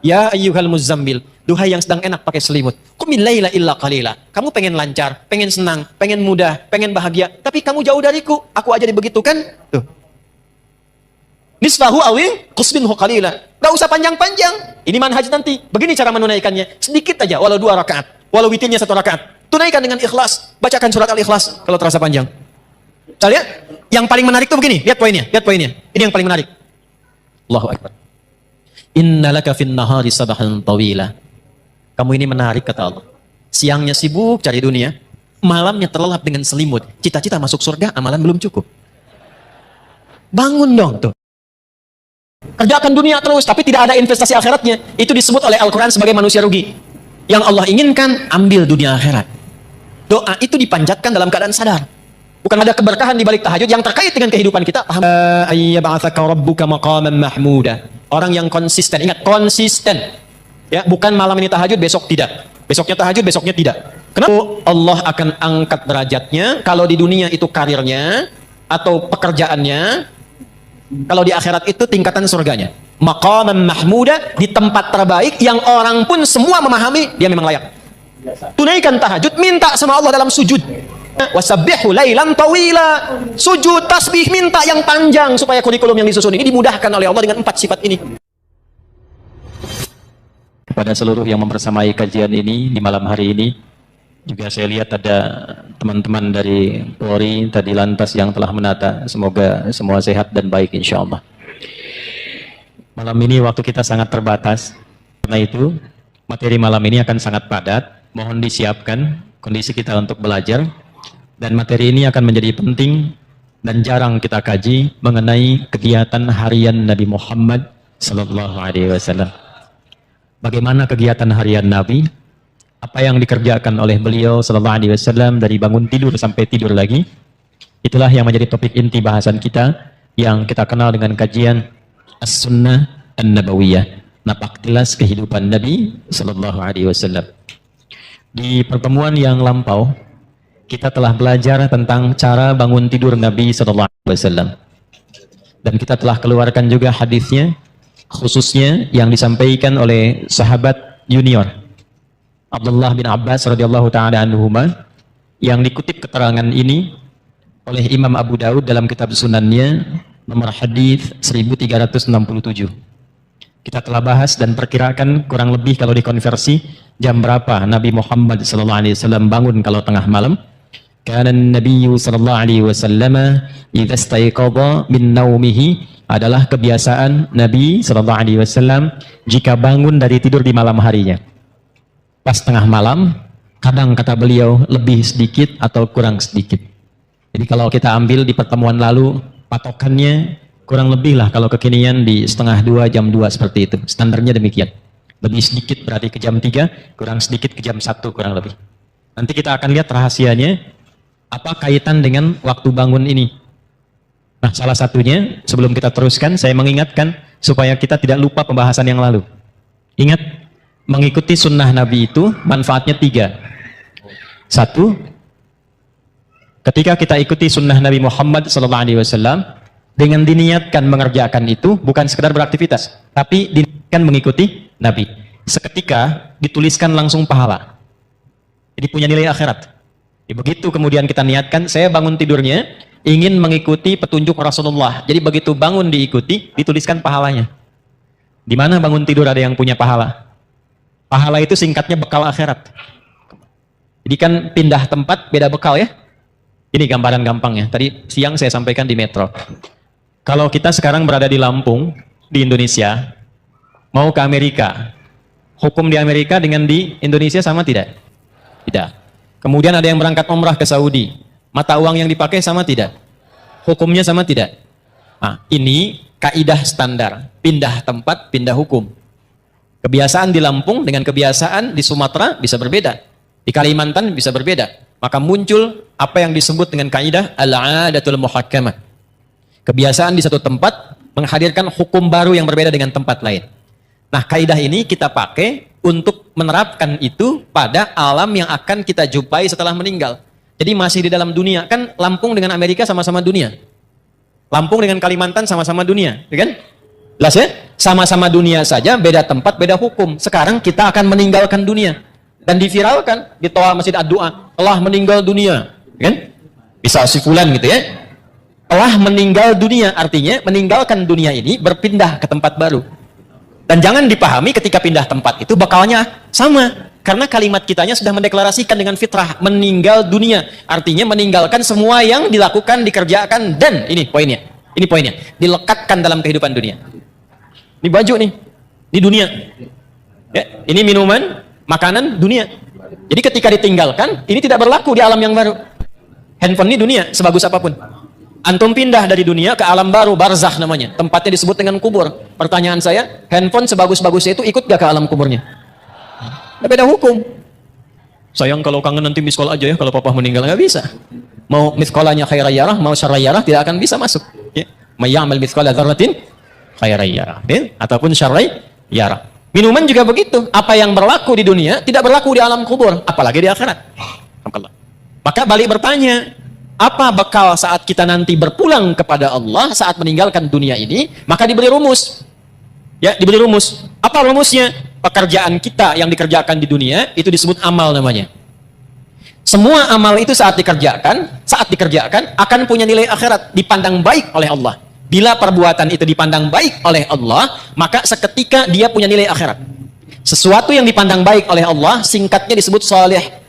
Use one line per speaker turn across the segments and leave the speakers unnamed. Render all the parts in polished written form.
Ya ayyuhal muzammil, duhai yang sedang enak pakai selimut. Qumil laila illa qalila. Kamu pengen lancar, pengen senang, pengen mudah, pengen bahagia, tapi kamu jauh dariku. Aku aja dibegitukan. Tuh. Nisfahu awi qusminhu qalila. Gak usah panjang-panjang. Ini manhaj nanti. Begini cara menunaikannya. Sedikit aja, walau 2 rakaat. Walau witirnya 1 rakaat. Tunaikan dengan ikhlas. Bacakan surat Al-Ikhlas kalau terasa panjang. Kita lihat. Yang paling menarik tuh begini. Lihat poinnya. Lihat poinnya. Ini yang paling menarik. Allahu Akbar. Innalaka fin nahari sabahan tawila. Kamu ini menarik kata Allah. Siangnya sibuk cari dunia. Malamnya terlelap dengan selimut. Cita-cita masuk surga, amalan belum cukup. Bangun dong tuh. Kerjakan dunia terus, tapi tidak ada investasi akhiratnya. Itu disebut oleh Al-Quran sebagai manusia rugi. Yang Allah inginkan, ambil dunia akhirat. Doa itu dipanjatkan dalam keadaan sadar. Bukan ada keberkahan di balik tahajud yang terkait dengan kehidupan kita. Paham? Ayyab'atsaka rabbuka maqaman mahmuda. Orang yang konsisten. Ingat, konsisten. Ya, bukan malam ini tahajud, besok tidak. Besoknya tahajud, besoknya tidak. Kenapa? Allah akan angkat derajatnya kalau di dunia itu karirnya atau pekerjaannya. Kalau di akhirat itu tingkatan surganya. Maqaman mahmuda, di tempat terbaik yang orang pun semua memahami dia memang layak. Tunaikan tahajud, minta sama Allah dalam sujud. Wasabbihu lailan tawila. Sujud tasbih, minta yang panjang supaya kurikulum yang disusun ini dimudahkan oleh Allah dengan 4 sifat ini. Kepada seluruh yang membersamai kajian ini di malam hari ini, juga saya lihat ada teman-teman dari Polri tadi lantas yang telah menata. Semoga semua sehat dan baik insya Allah. Malam ini waktu kita sangat terbatas, karena itu materi malam ini akan sangat padat. Mohon disiapkan kondisi kita untuk belajar. Dan materi ini akan menjadi penting dan jarang kita kaji mengenai kegiatan harian Nabi Muhammad Sallallahu Alaihi Wasallam. Bagaimana kegiatan harian Nabi? Apa yang dikerjakan oleh beliau Sallallahu Alaihi Wasallam dari bangun tidur sampai tidur lagi? Itulah yang menjadi topik inti bahasan kita yang kita kenal dengan kajian As-Sunnah An-Nabawiyah, napak tilas kehidupan Nabi Sallallahu Alaihi Wasallam. Di pertemuan yang lampau kita telah belajar tentang cara bangun tidur Nabi Sallallahu Alaihi Wasallam, dan kita telah keluarkan juga hadisnya, khususnya yang disampaikan oleh sahabat junior Abdullah bin Abbas radhiyallahu taala anhuma, yang dikutip keterangan ini oleh Imam Abu Daud dalam kitab Sunannya nomor hadis 1367. Kita telah bahas dan perkirakan kurang lebih kalau dikonversi jam berapa Nabi Muhammad SAW bangun kalau tengah malam. Karena Nabi SAW idza istayqadha min naumihi, adalah kebiasaan Nabi SAW jika bangun dari tidur di malam harinya. Pas tengah malam, kadang kata beliau lebih sedikit atau kurang sedikit. Jadi kalau kita ambil di pertemuan lalu, patokannya kurang lebih lah kalau kekinian di 1:30 jam 2 seperti itu. Standarnya demikian. Lebih sedikit berarti ke jam 3, kurang sedikit ke jam 1 kurang lebih. Nanti kita akan lihat rahasianya, apa kaitan dengan waktu bangun ini. Nah, salah satunya sebelum kita teruskan, saya mengingatkan supaya kita tidak lupa pembahasan yang lalu. Ingat, mengikuti sunnah Nabi itu manfaatnya 3. 1, ketika kita ikuti sunnah Nabi Muhammad SAW, dengan diniatkan mengerjakan itu bukan sekedar beraktivitas, tapi diniatkan mengikuti Nabi. Seketika dituliskan langsung pahala. Jadi punya nilai akhirat. Begitu kemudian kita niatkan, saya bangun tidurnya ingin mengikuti petunjuk Rasulullah. Jadi begitu bangun diikuti, dituliskan pahalanya. Di mana bangun tidur ada yang punya pahala? Pahala itu singkatnya bekal akhirat. Jadi kan pindah tempat beda bekal ya. Ini gambaran gampangnya. Tadi siang saya sampaikan di Metro. Kalau kita sekarang berada di Lampung, di Indonesia, mau ke Amerika, hukum di Amerika dengan di Indonesia sama tidak? Tidak. Kemudian ada yang berangkat umrah ke Saudi, mata uang yang dipakai sama tidak? Hukumnya sama tidak? Nah, ini kaidah standar, pindah tempat, pindah hukum. Kebiasaan di Lampung dengan kebiasaan di Sumatera bisa berbeda, di Kalimantan bisa berbeda. Maka muncul apa yang disebut dengan kaidah al-'adatul muhakkamah. Kebiasaan di satu tempat menghadirkan hukum baru yang berbeda dengan tempat lain. Nah, kaidah ini kita pakai untuk menerapkan itu pada alam yang akan kita jumpai setelah meninggal. Jadi masih di dalam dunia. Kan Lampung dengan Amerika sama-sama dunia. Lampung dengan Kalimantan sama-sama dunia, ya kan? Jelas ya? Sama-sama dunia saja, beda tempat, beda hukum. Sekarang kita akan meninggalkan dunia. Dan diviralkan di toa masjid ad-doa, telah meninggal dunia. Kan? Bisa si fulan gitu ya. Telah meninggal dunia, artinya meninggalkan dunia ini, berpindah ke tempat baru. Dan jangan dipahami ketika pindah tempat itu bakalnya sama. Karena kalimat kitanya sudah mendeklarasikan dengan fitrah, meninggal dunia. Artinya meninggalkan semua yang dilakukan, dikerjakan, dan ini poinnya, dilekatkan dalam kehidupan dunia. Ini baju nih, ini dunia. Ya, ini minuman, makanan, dunia. Jadi ketika ditinggalkan, ini tidak berlaku di alam yang baru. Handphone ini dunia, sebagus apapun. Antum pindah dari dunia ke alam baru, barzakh namanya. Tempatnya disebut dengan kubur. Pertanyaan saya, handphone sebagus-bagusnya itu ikut gak ke alam kuburnya? Beda hukum. Sayang kalau kangen nanti miss call aja ya, kalau papa meninggal nggak bisa. Mau miss call-nya khairayyarah, mau syarrayyarah tidak akan bisa masuk. Ya. Mayyamal miss call dzarratin khairayyarah, ya? Ataupun syarrayyarah. Minuman juga begitu. Apa yang berlaku di dunia tidak berlaku di alam kubur, apalagi di akhirat. Maka balik bertanya, apa bekal saat kita nanti berpulang kepada Allah saat meninggalkan dunia ini? Maka diberi rumus. Ya, diberi rumus. Apa rumusnya? Pekerjaan kita yang dikerjakan di dunia itu disebut amal namanya. Semua amal itu saat dikerjakan akan punya nilai akhirat, dipandang baik oleh Allah. Bila perbuatan itu dipandang baik oleh Allah, maka seketika dia punya nilai akhirat. Sesuatu yang dipandang baik oleh Allah, singkatnya disebut saleh.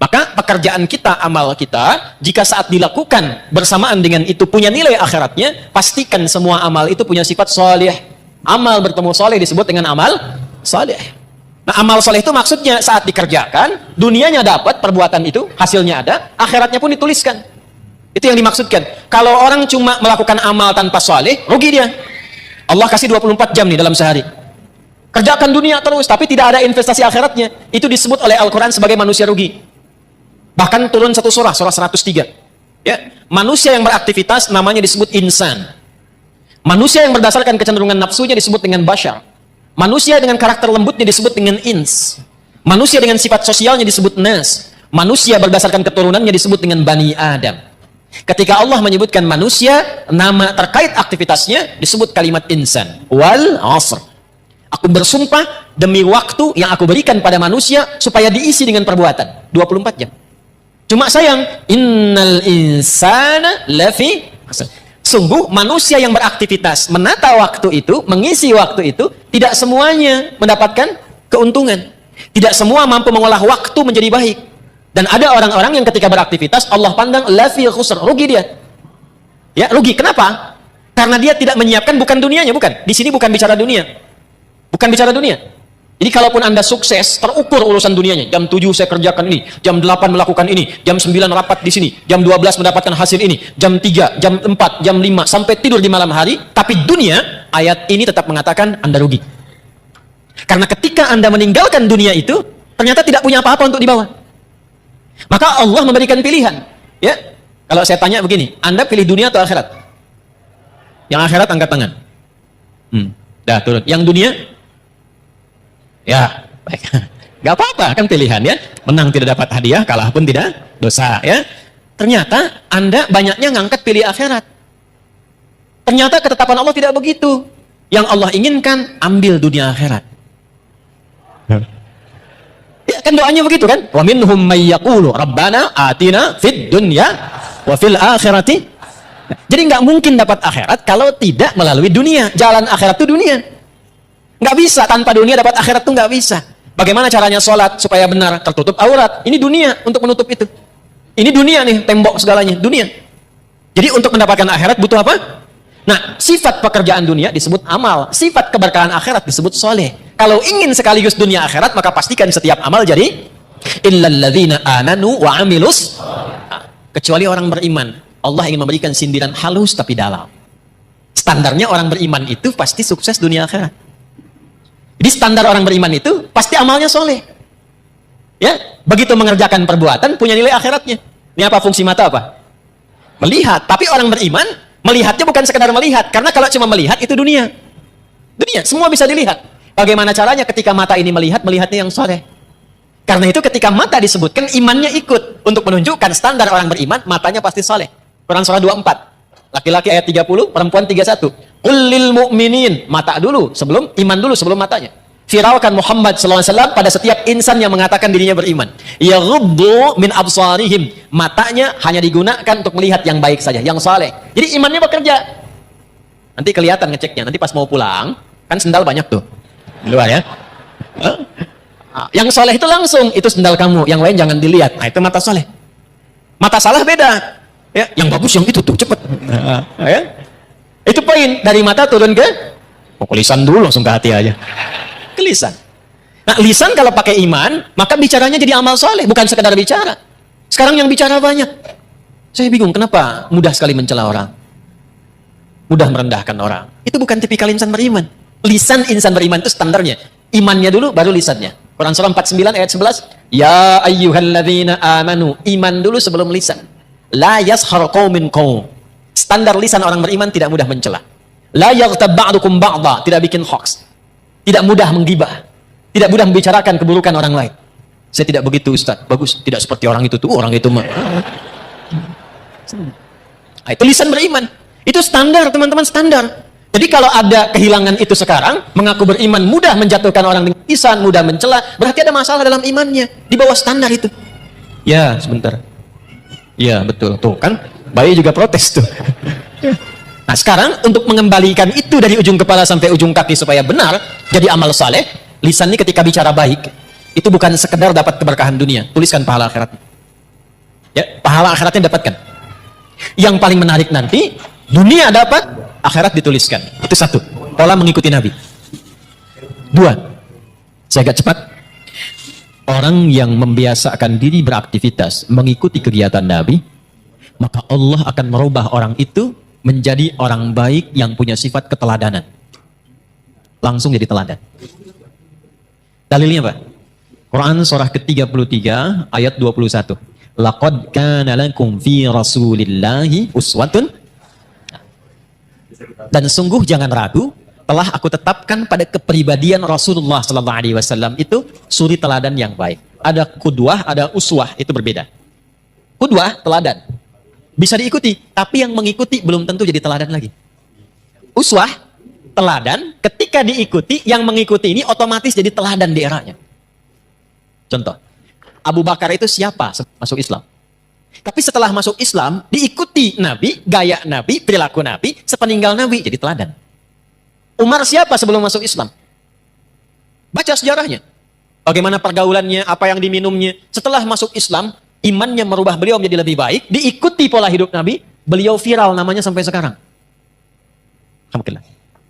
Maka pekerjaan kita, amal kita, jika saat dilakukan bersamaan dengan itu punya nilai akhiratnya, pastikan semua amal itu punya sifat saleh. Amal bertemu saleh disebut dengan amal saleh. Nah, amal saleh itu maksudnya saat dikerjakan, dunianya dapat perbuatan itu, hasilnya ada, akhiratnya pun dituliskan. Itu yang dimaksudkan. Kalau orang cuma melakukan amal tanpa saleh, rugi dia. Allah kasih 24 jam nih dalam sehari. Kerjakan dunia terus, tapi tidak ada investasi akhiratnya. Itu disebut oleh Al-Quran sebagai manusia rugi. Bahkan turun satu surah 103. Ya, manusia yang beraktivitas namanya disebut insan. Manusia yang berdasarkan kecenderungan nafsunya disebut dengan bashar. Manusia dengan karakter lembutnya disebut dengan ins. Manusia dengan sifat sosialnya disebut nas. Manusia berdasarkan keturunannya disebut dengan Bani Adam. Ketika Allah menyebutkan manusia, nama terkait aktivitasnya disebut kalimat insan. Wal asr. Aku bersumpah demi waktu yang aku berikan pada manusia supaya diisi dengan perbuatan. 24 jam. Cuma sayang, innal insana lafi khusr. Sungguh manusia yang beraktivitas menata waktu itu, mengisi waktu itu, tidak semuanya mendapatkan keuntungan. Tidak semua mampu mengolah waktu menjadi baik. Dan ada orang-orang yang ketika beraktivitas Allah pandang lafi khusr, rugi dia. Ya, rugi. Kenapa? Karena dia tidak menyiapkan bukan dunianya, bukan. Di sini bukan bicara dunia. Bukan bicara dunia. Jadi kalaupun Anda sukses, terukur urusan dunianya. Jam 7 saya kerjakan ini, jam 8 melakukan ini, jam 9 rapat di sini, jam 12 mendapatkan hasil ini, jam 3, jam 4, jam 5, sampai tidur di malam hari. Tapi dunia, ayat ini tetap mengatakan Anda rugi. Karena ketika Anda meninggalkan dunia itu, ternyata tidak punya apa-apa untuk dibawa. Maka Allah memberikan pilihan. Ya, kalau saya tanya begini, Anda pilih dunia atau akhirat? Yang akhirat angkat tangan. Dah turun. Yang dunia? Ya, baik. Gak apa-apa, kan pilihan ya. Menang tidak dapat hadiah, kalah pun tidak dosa ya. Ternyata Anda banyaknya ngangkat pilih akhirat. Ternyata ketetapan Allah tidak begitu. Yang Allah inginkan, ambil dunia akhirat. Ya, kan doanya begitu kan? Wa minhum may yaqulu rabbana atina fid dunya wa fil akhirati. Jadi nggak mungkin dapat akhirat kalau tidak melalui dunia. Jalan akhirat itu dunia. Nggak bisa, tanpa dunia dapat akhirat tuh nggak bisa. Bagaimana caranya sholat supaya benar? Tertutup aurat. Ini dunia untuk menutup itu. Ini dunia nih, tembok segalanya, dunia. Jadi untuk mendapatkan akhirat butuh apa? Nah, sifat pekerjaan dunia disebut amal. Sifat keberkahan akhirat disebut soleh. Kalau ingin sekaligus dunia akhirat, maka pastikan setiap amal jadi illalladzina amanu wa amilus. Kecuali orang beriman. Allah ingin memberikan sindiran halus tapi dalam. Standarnya orang beriman itu pasti sukses dunia akhirat. Jadi standar orang beriman itu pasti amalnya soleh. Ya, begitu mengerjakan perbuatan punya nilai akhiratnya. Ini apa fungsi mata apa? Melihat. Tapi orang beriman melihatnya bukan sekedar melihat, karena kalau cuma melihat itu dunia. Dunia, semua bisa dilihat. Bagaimana caranya ketika mata ini melihatnya yang soleh? Karena itu ketika mata disebutkan imannya ikut untuk menunjukkan standar orang beriman, matanya pasti soleh. Quran surah 24. Laki-laki ayat 30, perempuan 31.
Qul lil mu'minin, mata dulu sebelum iman dulu sebelum matanya. Viralkan Muhammad SAW pada setiap insan yang mengatakan dirinya beriman. Yaghuddu min absarihim, matanya hanya digunakan untuk melihat yang baik saja, yang saleh. Jadi imannya bekerja. Nanti kelihatan ngeceknya. Nanti pas mau pulang, kan sendal banyak tuh di luar ya. Yang saleh itu langsung, itu sendal kamu, yang lain jangan dilihat. Nah, itu mata saleh. Mata salah beda. Ya, yang bagus yang itu tuh, cepet. Ya. Itu poin, dari mata turun ke lisan dulu, langsung ke hati aja. Ke lisan. Nah, lisan kalau pakai iman, maka bicaranya jadi amal soleh, bukan sekedar bicara. Sekarang yang bicara banyak. Saya bingung, kenapa mudah sekali mencela orang? Mudah merendahkan orang. Itu bukan tipikal insan beriman. Lisan insan beriman itu standarnya. Imannya dulu, baru lisannya. Quran surah 49 ayat 11. Ya ayyuhalladzina amanu. Iman dulu sebelum lisan. La yashar qaumin qaum. Standar lisan orang beriman tidak mudah mencela. La yaghtab ba'dukum ba'dha, tidak bikin hoax. Tidak mudah menggibah. Tidak mudah membicarakan keburukan orang lain. Saya tidak begitu, Ustaz. Bagus, tidak seperti orang itu tuh, orang itu mah. Nah, itu lisan beriman. Itu standar, teman-teman, standar. Jadi kalau ada kehilangan itu sekarang, mengaku beriman mudah menjatuhkan orang dengan lisan, mudah mencela, berarti ada masalah dalam imannya. Di bawah standar itu. Ya, sebentar. Ya, betul. Tuh kan, bayi juga protes tuh. Nah, sekarang untuk mengembalikan itu dari ujung kepala sampai ujung kaki supaya benar, jadi amal saleh, lisan ini ketika bicara baik, itu bukan sekedar dapat keberkahan dunia, tuliskan pahala akhirat. Ya, pahala akhiratnya dapatkan. Yang paling menarik nanti, dunia dapat, akhirat dituliskan. Itu satu, pola mengikuti Nabi. Dua, saya agak cepat. Orang yang membiasakan diri beraktivitas, mengikuti kegiatan Nabi, maka Allah akan merubah orang itu menjadi orang baik yang punya sifat keteladanan. Langsung jadi teladan. Dalilnya apa? Quran surah ke-33 ayat 21. Laqad kana lakum fi rasulillahi uswatun. Dan sungguh jangan ragu, telah aku tetapkan pada kepribadian Rasulullah sallallahu alaihi wasallam itu suri teladan yang baik. Ada qudwah, ada uswah, itu berbeda. Qudwah teladan. Bisa diikuti, tapi yang mengikuti belum tentu jadi teladan lagi. Uswah, teladan, ketika diikuti, yang mengikuti ini otomatis jadi teladan di eranya. Contoh, Abu Bakar itu siapa masuk Islam? Tapi setelah masuk Islam, diikuti Nabi, gaya Nabi, perilaku Nabi, sepeninggal Nabi, jadi teladan. Umar siapa sebelum masuk Islam? Baca sejarahnya. Bagaimana pergaulannya, apa yang diminumnya. Setelah masuk Islam, imannya merubah beliau menjadi lebih baik, diikuti pola hidup Nabi, beliau viral namanya sampai sekarang. Alhamdulillah.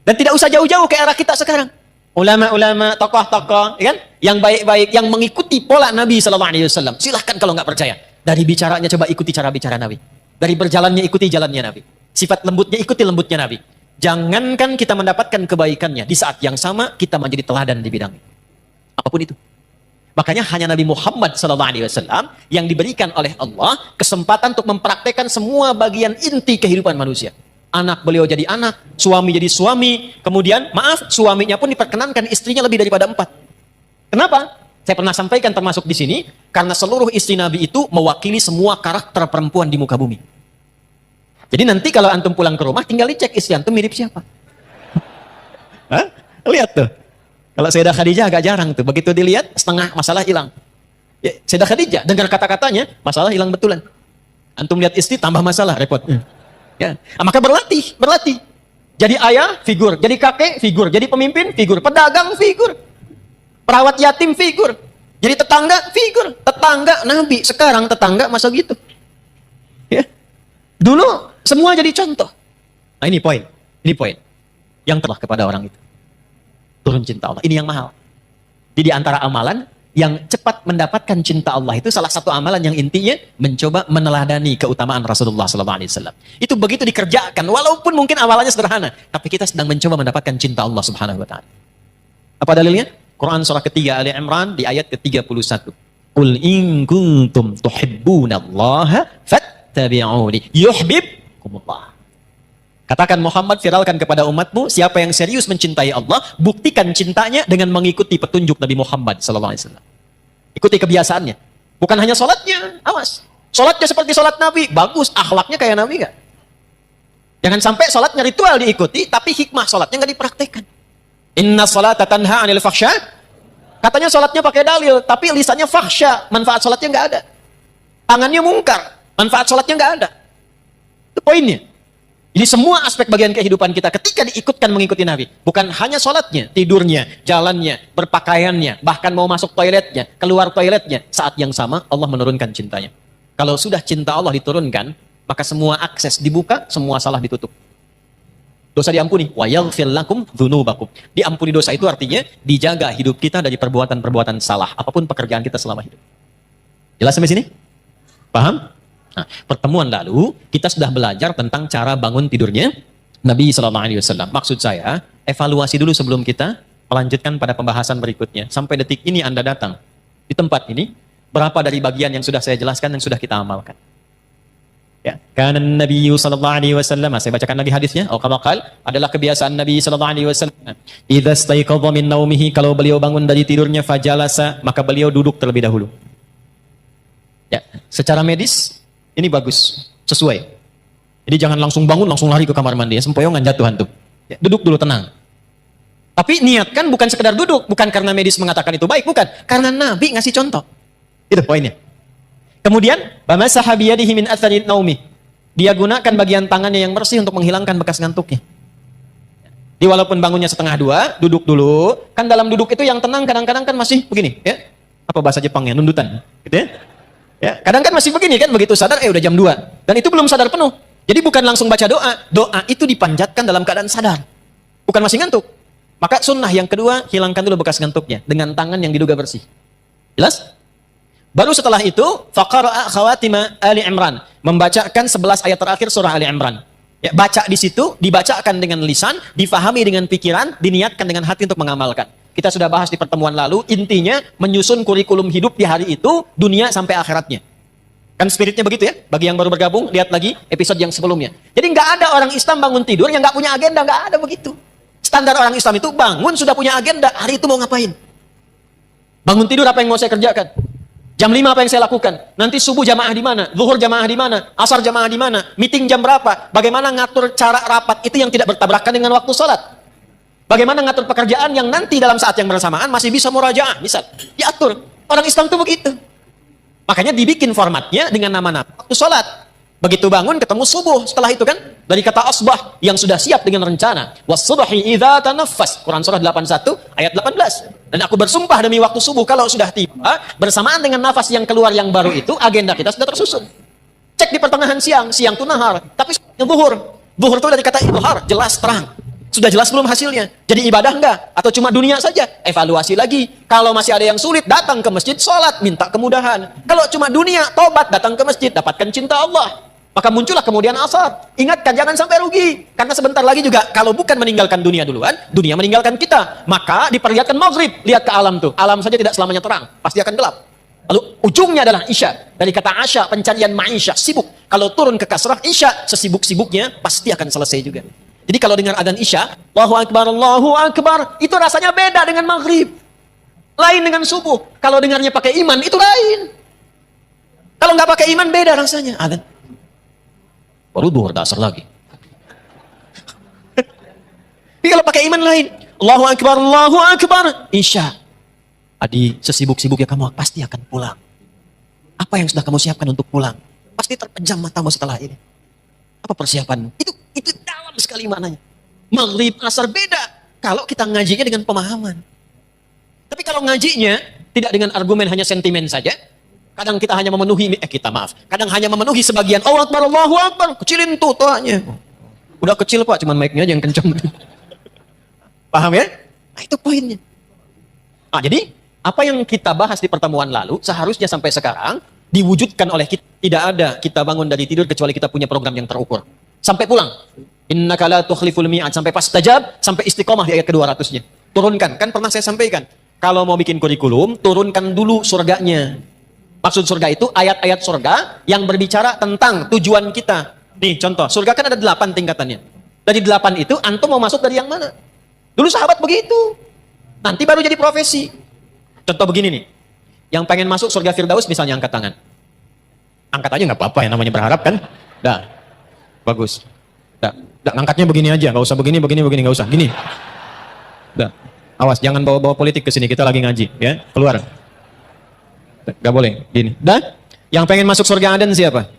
Dan tidak usah jauh-jauh ke era kita sekarang. Ulama-ulama, tokoh-tokoh, ya kan? Yang baik-baik, yang mengikuti pola Nabi SAW. Silahkan kalau nggak percaya. Dari bicaranya coba ikuti cara bicara Nabi. Dari berjalannya ikuti jalannya Nabi. Sifat lembutnya ikuti lembutnya Nabi. Jangankan kita mendapatkan kebaikannya, di saat yang sama kita menjadi teladan di bidangnya. Apapun itu. Makanya hanya Nabi Muhammad SAW yang diberikan oleh Allah kesempatan untuk mempraktekkan semua bagian inti kehidupan manusia. Anak beliau jadi anak, suami jadi suami, kemudian maaf, suaminya pun diperkenankan istrinya lebih daripada 4. Kenapa? Saya pernah sampaikan termasuk di sini, karena seluruh istri Nabi itu mewakili semua karakter perempuan di muka bumi. Jadi nanti kalau antum pulang ke rumah, tinggal dicek istri antum mirip siapa. Hah? Lihat tuh. Kalau Sayyidah Khadijah agak jarang tuh. Begitu dilihat, setengah masalah hilang. Ya, Sayyidah Khadijah, dengar kata-katanya, masalah hilang betulan. Antum lihat istri, tambah masalah, repot. Ya. Nah, maka berlatih. Jadi ayah, figur. Jadi kakek, figur. Jadi pemimpin, figur. Pedagang, figur. Perawat yatim, figur. Jadi tetangga, figur. Tetangga, Nabi. Sekarang tetangga, masa gitu. Ya. Dulu, semua jadi contoh. Nah, ini poin. Yang telah kepada orang itu. Turun cinta Allah. Ini yang mahal. Jadi antara amalan yang cepat mendapatkan cinta Allah itu salah satu amalan yang intinya mencoba meneladani keutamaan Rasulullah SAW. Itu begitu dikerjakan, walaupun mungkin amalannya sederhana, tapi kita sedang mencoba mendapatkan cinta Allah Subhanahu Wa Taala. Apa dalilnya? Quran surah ketiga Ali Imran di ayat ke-31. Qul in kuntum tuhibbunallaha fattabi'uni yuhibbukumullah. Katakan Muhammad, viralkan kepada umatmu, siapa yang serius mencintai Allah, buktikan cintanya dengan mengikuti petunjuk Nabi Muhammad SAW. Ikuti kebiasaannya. Bukan hanya sholatnya, awas. Sholatnya seperti sholat Nabi, bagus. Akhlaknya kayak Nabi gak? Jangan sampai sholatnya ritual diikuti, tapi hikmah sholatnya nggak dipraktekkan. Inna sholata tanha anil fahsya. Katanya sholatnya pakai dalil, tapi lisannya fahsya, manfaat sholatnya nggak ada. Tangannya mungkar, manfaat sholatnya nggak ada. Itu poinnya. Jadi semua aspek bagian kehidupan kita ketika diikutkan mengikuti Nabi, bukan hanya sholatnya, tidurnya, jalannya, berpakaiannya, bahkan mau masuk toiletnya, keluar toiletnya, saat yang sama Allah menurunkan cintanya. Kalau sudah cinta Allah diturunkan, maka semua akses dibuka, semua salah ditutup. Dosa diampuni, wa yaghfir lakum dzunubakum. Diampuni dosa itu artinya dijaga hidup kita dari perbuatan-perbuatan salah, apapun pekerjaan kita selama hidup. Jelas sampai sini? Paham? Nah, pertemuan lalu kita sudah belajar tentang cara bangun tidurnya Nabi SAW. Maksud saya, evaluasi dulu sebelum kita melanjutkan pada pembahasan berikutnya. Sampai detik ini Anda datang di tempat ini, berapa dari bagian yang sudah saya jelaskan yang sudah kita amalkan? Ya, karena Nabi SAW, saya bacakan lagi hadisnya. Adalah kebiasaan Nabi SAW. Idza staiqadha min naumihi, kalau beliau bangun dari tidurnya, fajalasa, maka beliau duduk terlebih dahulu. Ya, secara medis ini bagus, sesuai. Jadi jangan langsung bangun, langsung lari ke kamar mandi, ya, sempoyongan jatuhan tuh. Ya, duduk dulu tenang. Tapi niatkan bukan sekedar duduk, bukan karena medis mengatakan itu baik, bukan. Karena Nabi ngasih contoh. Itu poinnya. Kemudian, bamasaha biyadihi min athari naumi. Dia gunakan bagian tangannya yang bersih untuk menghilangkan bekas ngantuknya. Jadi walaupun bangunnya setengah dua, duduk dulu. Kan dalam duduk itu yang tenang kadang-kadang kan masih begini, ya. Apa bahasa Jepangnya? Nundutan, gitu ya. Ya, kadang kan masih begini kan, begitu sadar udah jam 2. Dan itu belum sadar penuh. Jadi bukan langsung baca doa. Doa itu dipanjatkan dalam keadaan sadar. Bukan masih ngantuk. Maka sunnah yang kedua, hilangkan dulu bekas ngantuknya dengan tangan yang diduga bersih. Jelas? Baru setelah itu, faqara'a khawatima Ali Imran, membacakan 11 ayat terakhir surah Ali Imran. Ya, baca di situ, dibacakan dengan lisan, difahami dengan pikiran, diniatkan dengan hati untuk mengamalkan. Kita sudah bahas di pertemuan lalu, intinya menyusun kurikulum hidup di hari itu, dunia sampai akhiratnya. Kan spiritnya begitu ya? Bagi yang baru bergabung, lihat lagi episode yang sebelumnya. Jadi nggak ada orang Islam bangun tidur yang nggak punya agenda, nggak ada begitu. Standar orang Islam itu bangun sudah punya agenda, hari itu mau ngapain? Bangun tidur apa yang mau saya kerjakan? Jam 5 apa yang saya lakukan? Nanti subuh jamaah di mana? Zuhur jamaah di mana? Asar jamaah di mana? Meeting jam berapa? Bagaimana ngatur cara rapat itu yang tidak bertabrakan dengan waktu sholat? Bagaimana ngatur pekerjaan yang nanti dalam saat yang bersamaan masih bisa murajaah? Misal, diatur. Orang Islam itu begitu. Makanya dibikin formatnya dengan nama-nama waktu sholat. Begitu bangun ketemu subuh. Setelah itu kan, dari kata asbah yang sudah siap dengan rencana. Was-subhi idza tanaffas. Quran surah 81 ayat 18. Dan aku bersumpah demi waktu subuh kalau sudah tiba, bersamaan dengan nafas yang keluar yang baru itu, agenda kita sudah tersusun. Cek di pertengahan siang, siang itu nahar. Tapi zuhur. Zuhur itu dari kata idhar, jelas terang. Sudah jelas belum hasilnya? Jadi ibadah enggak? Atau cuma dunia saja? Evaluasi lagi. Kalau masih ada yang sulit, datang ke masjid, sholat, minta kemudahan. Kalau cuma dunia, tobat, datang ke masjid, dapatkan cinta Allah. Maka muncullah kemudian asar. Ingatkan, jangan sampai rugi. Karena sebentar lagi juga, kalau bukan meninggalkan dunia duluan, dunia meninggalkan kita. Maka diperlihatkan maghrib. Lihat ke alam tuh. Alam saja tidak selamanya terang. Pasti akan gelap. Lalu ujungnya adalah isya. Dari kata asya, pencarian ma'isyah, sibuk. Kalau turun ke kasrah, isya, sesibuk-sibuknya, pasti akan selesai juga. Jadi kalau dengar adzan isya, Allahu Akbar, itu rasanya beda dengan maghrib. Lain dengan subuh. Kalau dengarnya pakai iman, itu lain. Kalau nggak pakai iman, beda rasanya. Adzan. Baru duhur dasar lagi. Tapi kalau pakai iman lain. Allahu Akbar, isya. Adi, sesibuk-sibuknya kamu pasti akan pulang. Apa yang sudah kamu siapkan untuk pulang? Pasti terpejam matamu setelah ini. Apa persiapan? Itu dalam sekali maknanya. Maghrib, asar beda. Kalau kita ngajinya dengan pemahaman. Tapi kalau ngajinya tidak dengan argumen hanya sentimen saja. Kadang kita hanya memenuhi, kadang hanya memenuhi sebagian. Allahu Akbar, kecilin tuh toanya. Udah kecil Pak, cuman mic-nya aja yang kencang. Paham ya? Nah itu poinnya. Nah jadi, apa yang kita bahas di pertemuan lalu, seharusnya sampai sekarang, diwujudkan oleh kita. Tidak ada kita bangun dari tidur kecuali kita punya program yang terukur. Sampai pulang. Innaka la tukhliful mi'ad. Sampai pas tajab, sampai istiqomah di ayat ke-200-nya. Turunkan. Kan pernah saya sampaikan. Kalau mau bikin kurikulum, turunkan dulu surganya. Maksud surga itu ayat-ayat surga yang berbicara tentang tujuan kita. Nih contoh, surga kan ada 8 tingkatannya. Dari 8 itu, antum mau masuk dari yang mana? Dulu sahabat begitu. Nanti baru jadi profesi. Contoh begini nih. Yang pengen masuk surga Firdaus misalnya angkat tangan. Angkat aja nggak apa-apa, yang namanya berharap kan. Dah, bagus. Dah, ngangkatnya begini aja, nggak usah begini, nggak usah. Gini. Dah. Awas, jangan bawa-bawa politik ke sini. Kita lagi ngaji, ya. Keluar. Nggak boleh. Gini. Dah. Yang pengen masuk surga Aden siapa?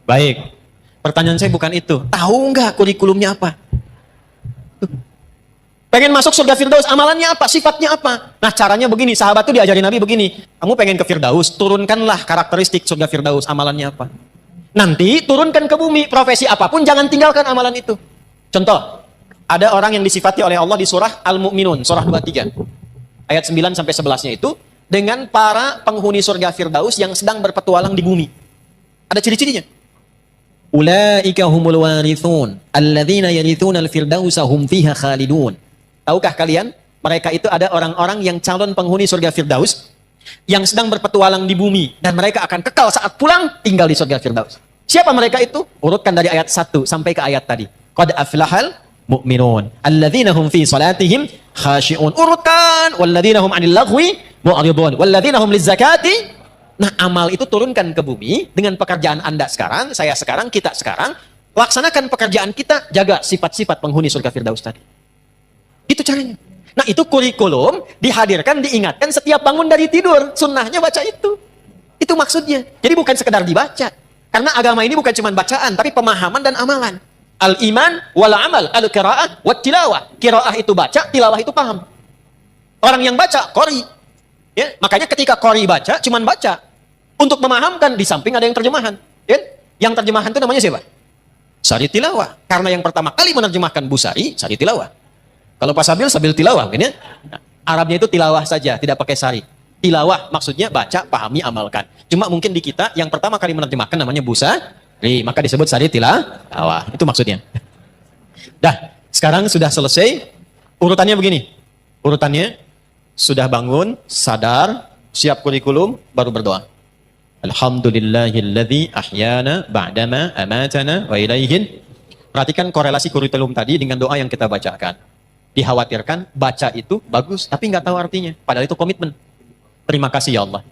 Baik. Pertanyaan saya bukan itu. Tahu nggak kurikulumnya apa? Pengen masuk surga Firdaus, amalannya apa? Sifatnya apa? Nah, caranya begini. Sahabat tuh diajarin Nabi begini. Kamu pengen ke Firdaus, turunkanlah karakteristik surga Firdaus. Amalannya apa? Nanti turunkan ke bumi. Profesi apapun, jangan tinggalkan amalan itu. Contoh. Ada orang yang disifati oleh Allah di surah Al-Mu'minun, surah 23. Ayat 9 sampai 11-nya itu. Dengan para penghuni surga Firdaus yang sedang berpetualang di bumi. Ada ciri-cirinya. Ulaika humul warithun alladzina yarithuna al-firdausa hum fiha khalidun. Tahukah kalian, mereka itu ada orang-orang yang calon penghuni surga Firdaus yang sedang berpetualang di bumi dan mereka akan kekal saat pulang tinggal di surga Firdaus. Siapa mereka itu? Urutkan dari ayat 1 sampai ke ayat tadi. Qad aflahal mu'minun alladzina hum fi salatihim khashi'un. Urutkan walladzina hum 'anil laghwi mu'ridun walladzina hum lizakati. Nah, amal itu turunkan ke bumi dengan pekerjaan Anda sekarang, saya sekarang, kita sekarang. Laksanakan pekerjaan kita, jaga sifat-sifat penghuni surga Firdaus tadi. Itu caranya. Nah, itu kurikulum dihadirkan, diingatkan setiap bangun dari tidur. Sunnahnya baca itu. Itu maksudnya. Jadi bukan sekedar dibaca. Karena agama ini bukan cuma bacaan, tapi pemahaman dan amalan. Al-iman wal amal, al-qira'ah wat tilawah. Qira'ah itu baca, tilawah itu paham. Orang yang baca, qori. Ya, makanya ketika qori baca, cuman baca. Untuk memahamkan, di samping ada yang terjemahan. Ya? Yang terjemahan itu namanya siapa? Sari tilawah. Karena yang pertama kali menerjemahkan Busari, Sari tilawah. Kalau Pak Sabil, Sabil tilawah. Kan ya? Nah, Arabnya itu tilawah saja, tidak pakai sari. Tilawah maksudnya baca, pahami, amalkan. Cuma mungkin di kita, yang pertama kali menerjemahkan namanya Busari, maka disebut Sari tilawah. Itu maksudnya. Dah, sekarang sudah selesai. Urutannya begini. Urutannya, sudah bangun, sadar, siap kurikulum, baru berdoa. Alhamdulillahilladzi ahyana ba'dama amatana wa ilaihin. Perhatikan korelasi kurikulum tadi dengan doa yang kita bacakan. Dikhawatirkan baca itu bagus, tapi nggak tahu artinya. Padahal itu komitmen. Terima kasih ya Allah,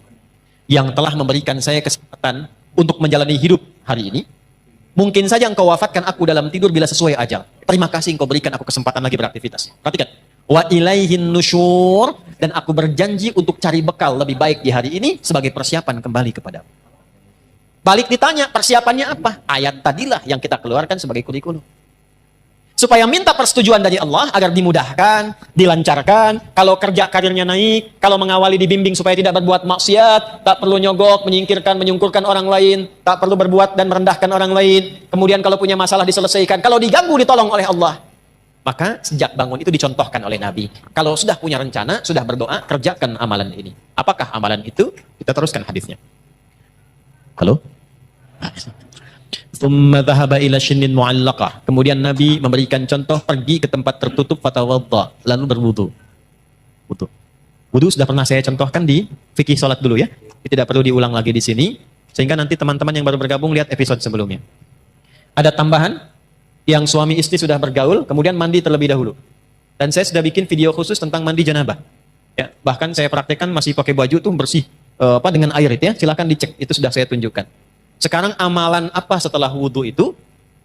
yang telah memberikan saya kesempatan untuk menjalani hidup hari ini. Mungkin saja engkau wafatkan aku dalam tidur bila sesuai ajal. Terima kasih engkau berikan aku kesempatan lagi beraktivitas. Perhatikan. Wa ilaihin nusyur, dan aku berjanji untuk cari bekal lebih baik di hari ini sebagai persiapan kembali kepadamu. Balik ditanya, persiapannya apa? Ayat tadilah yang kita keluarkan sebagai kurikulum. Supaya minta persetujuan dari Allah agar dimudahkan, dilancarkan, kalau kerja karirnya naik, kalau mengawali dibimbing supaya tidak berbuat maksiat, tak perlu nyogok, menyingkirkan, menyungkurkan orang lain, tak perlu berbuat dan merendahkan orang lain. Kemudian kalau punya masalah diselesaikan, kalau diganggu ditolong oleh Allah. Maka sejak bangun itu dicontohkan oleh Nabi. Kalau sudah punya rencana, sudah berdoa, kerjakan amalan ini. Apakah amalan itu? Kita teruskan hadisnya. Halo? Thumma dhahaba ila shinnin mu'allaqah. Kemudian Nabi memberikan contoh, pergi ke tempat tertutup, fatawadda, lalu berwudu. Wudu sudah pernah saya contohkan di fikih salat dulu ya. Tidak perlu diulang lagi di sini, sehingga nanti teman-teman yang baru bergabung lihat episode sebelumnya. Ada tambahan, yang suami istri sudah bergaul, kemudian mandi terlebih dahulu. Dan saya sudah bikin video khusus tentang mandi janabah. Ya, bahkan saya praktekkan masih pakai baju tuh bersih dengan air itu ya. Silakan dicek, itu sudah saya tunjukkan. Sekarang amalan apa setelah wudhu itu?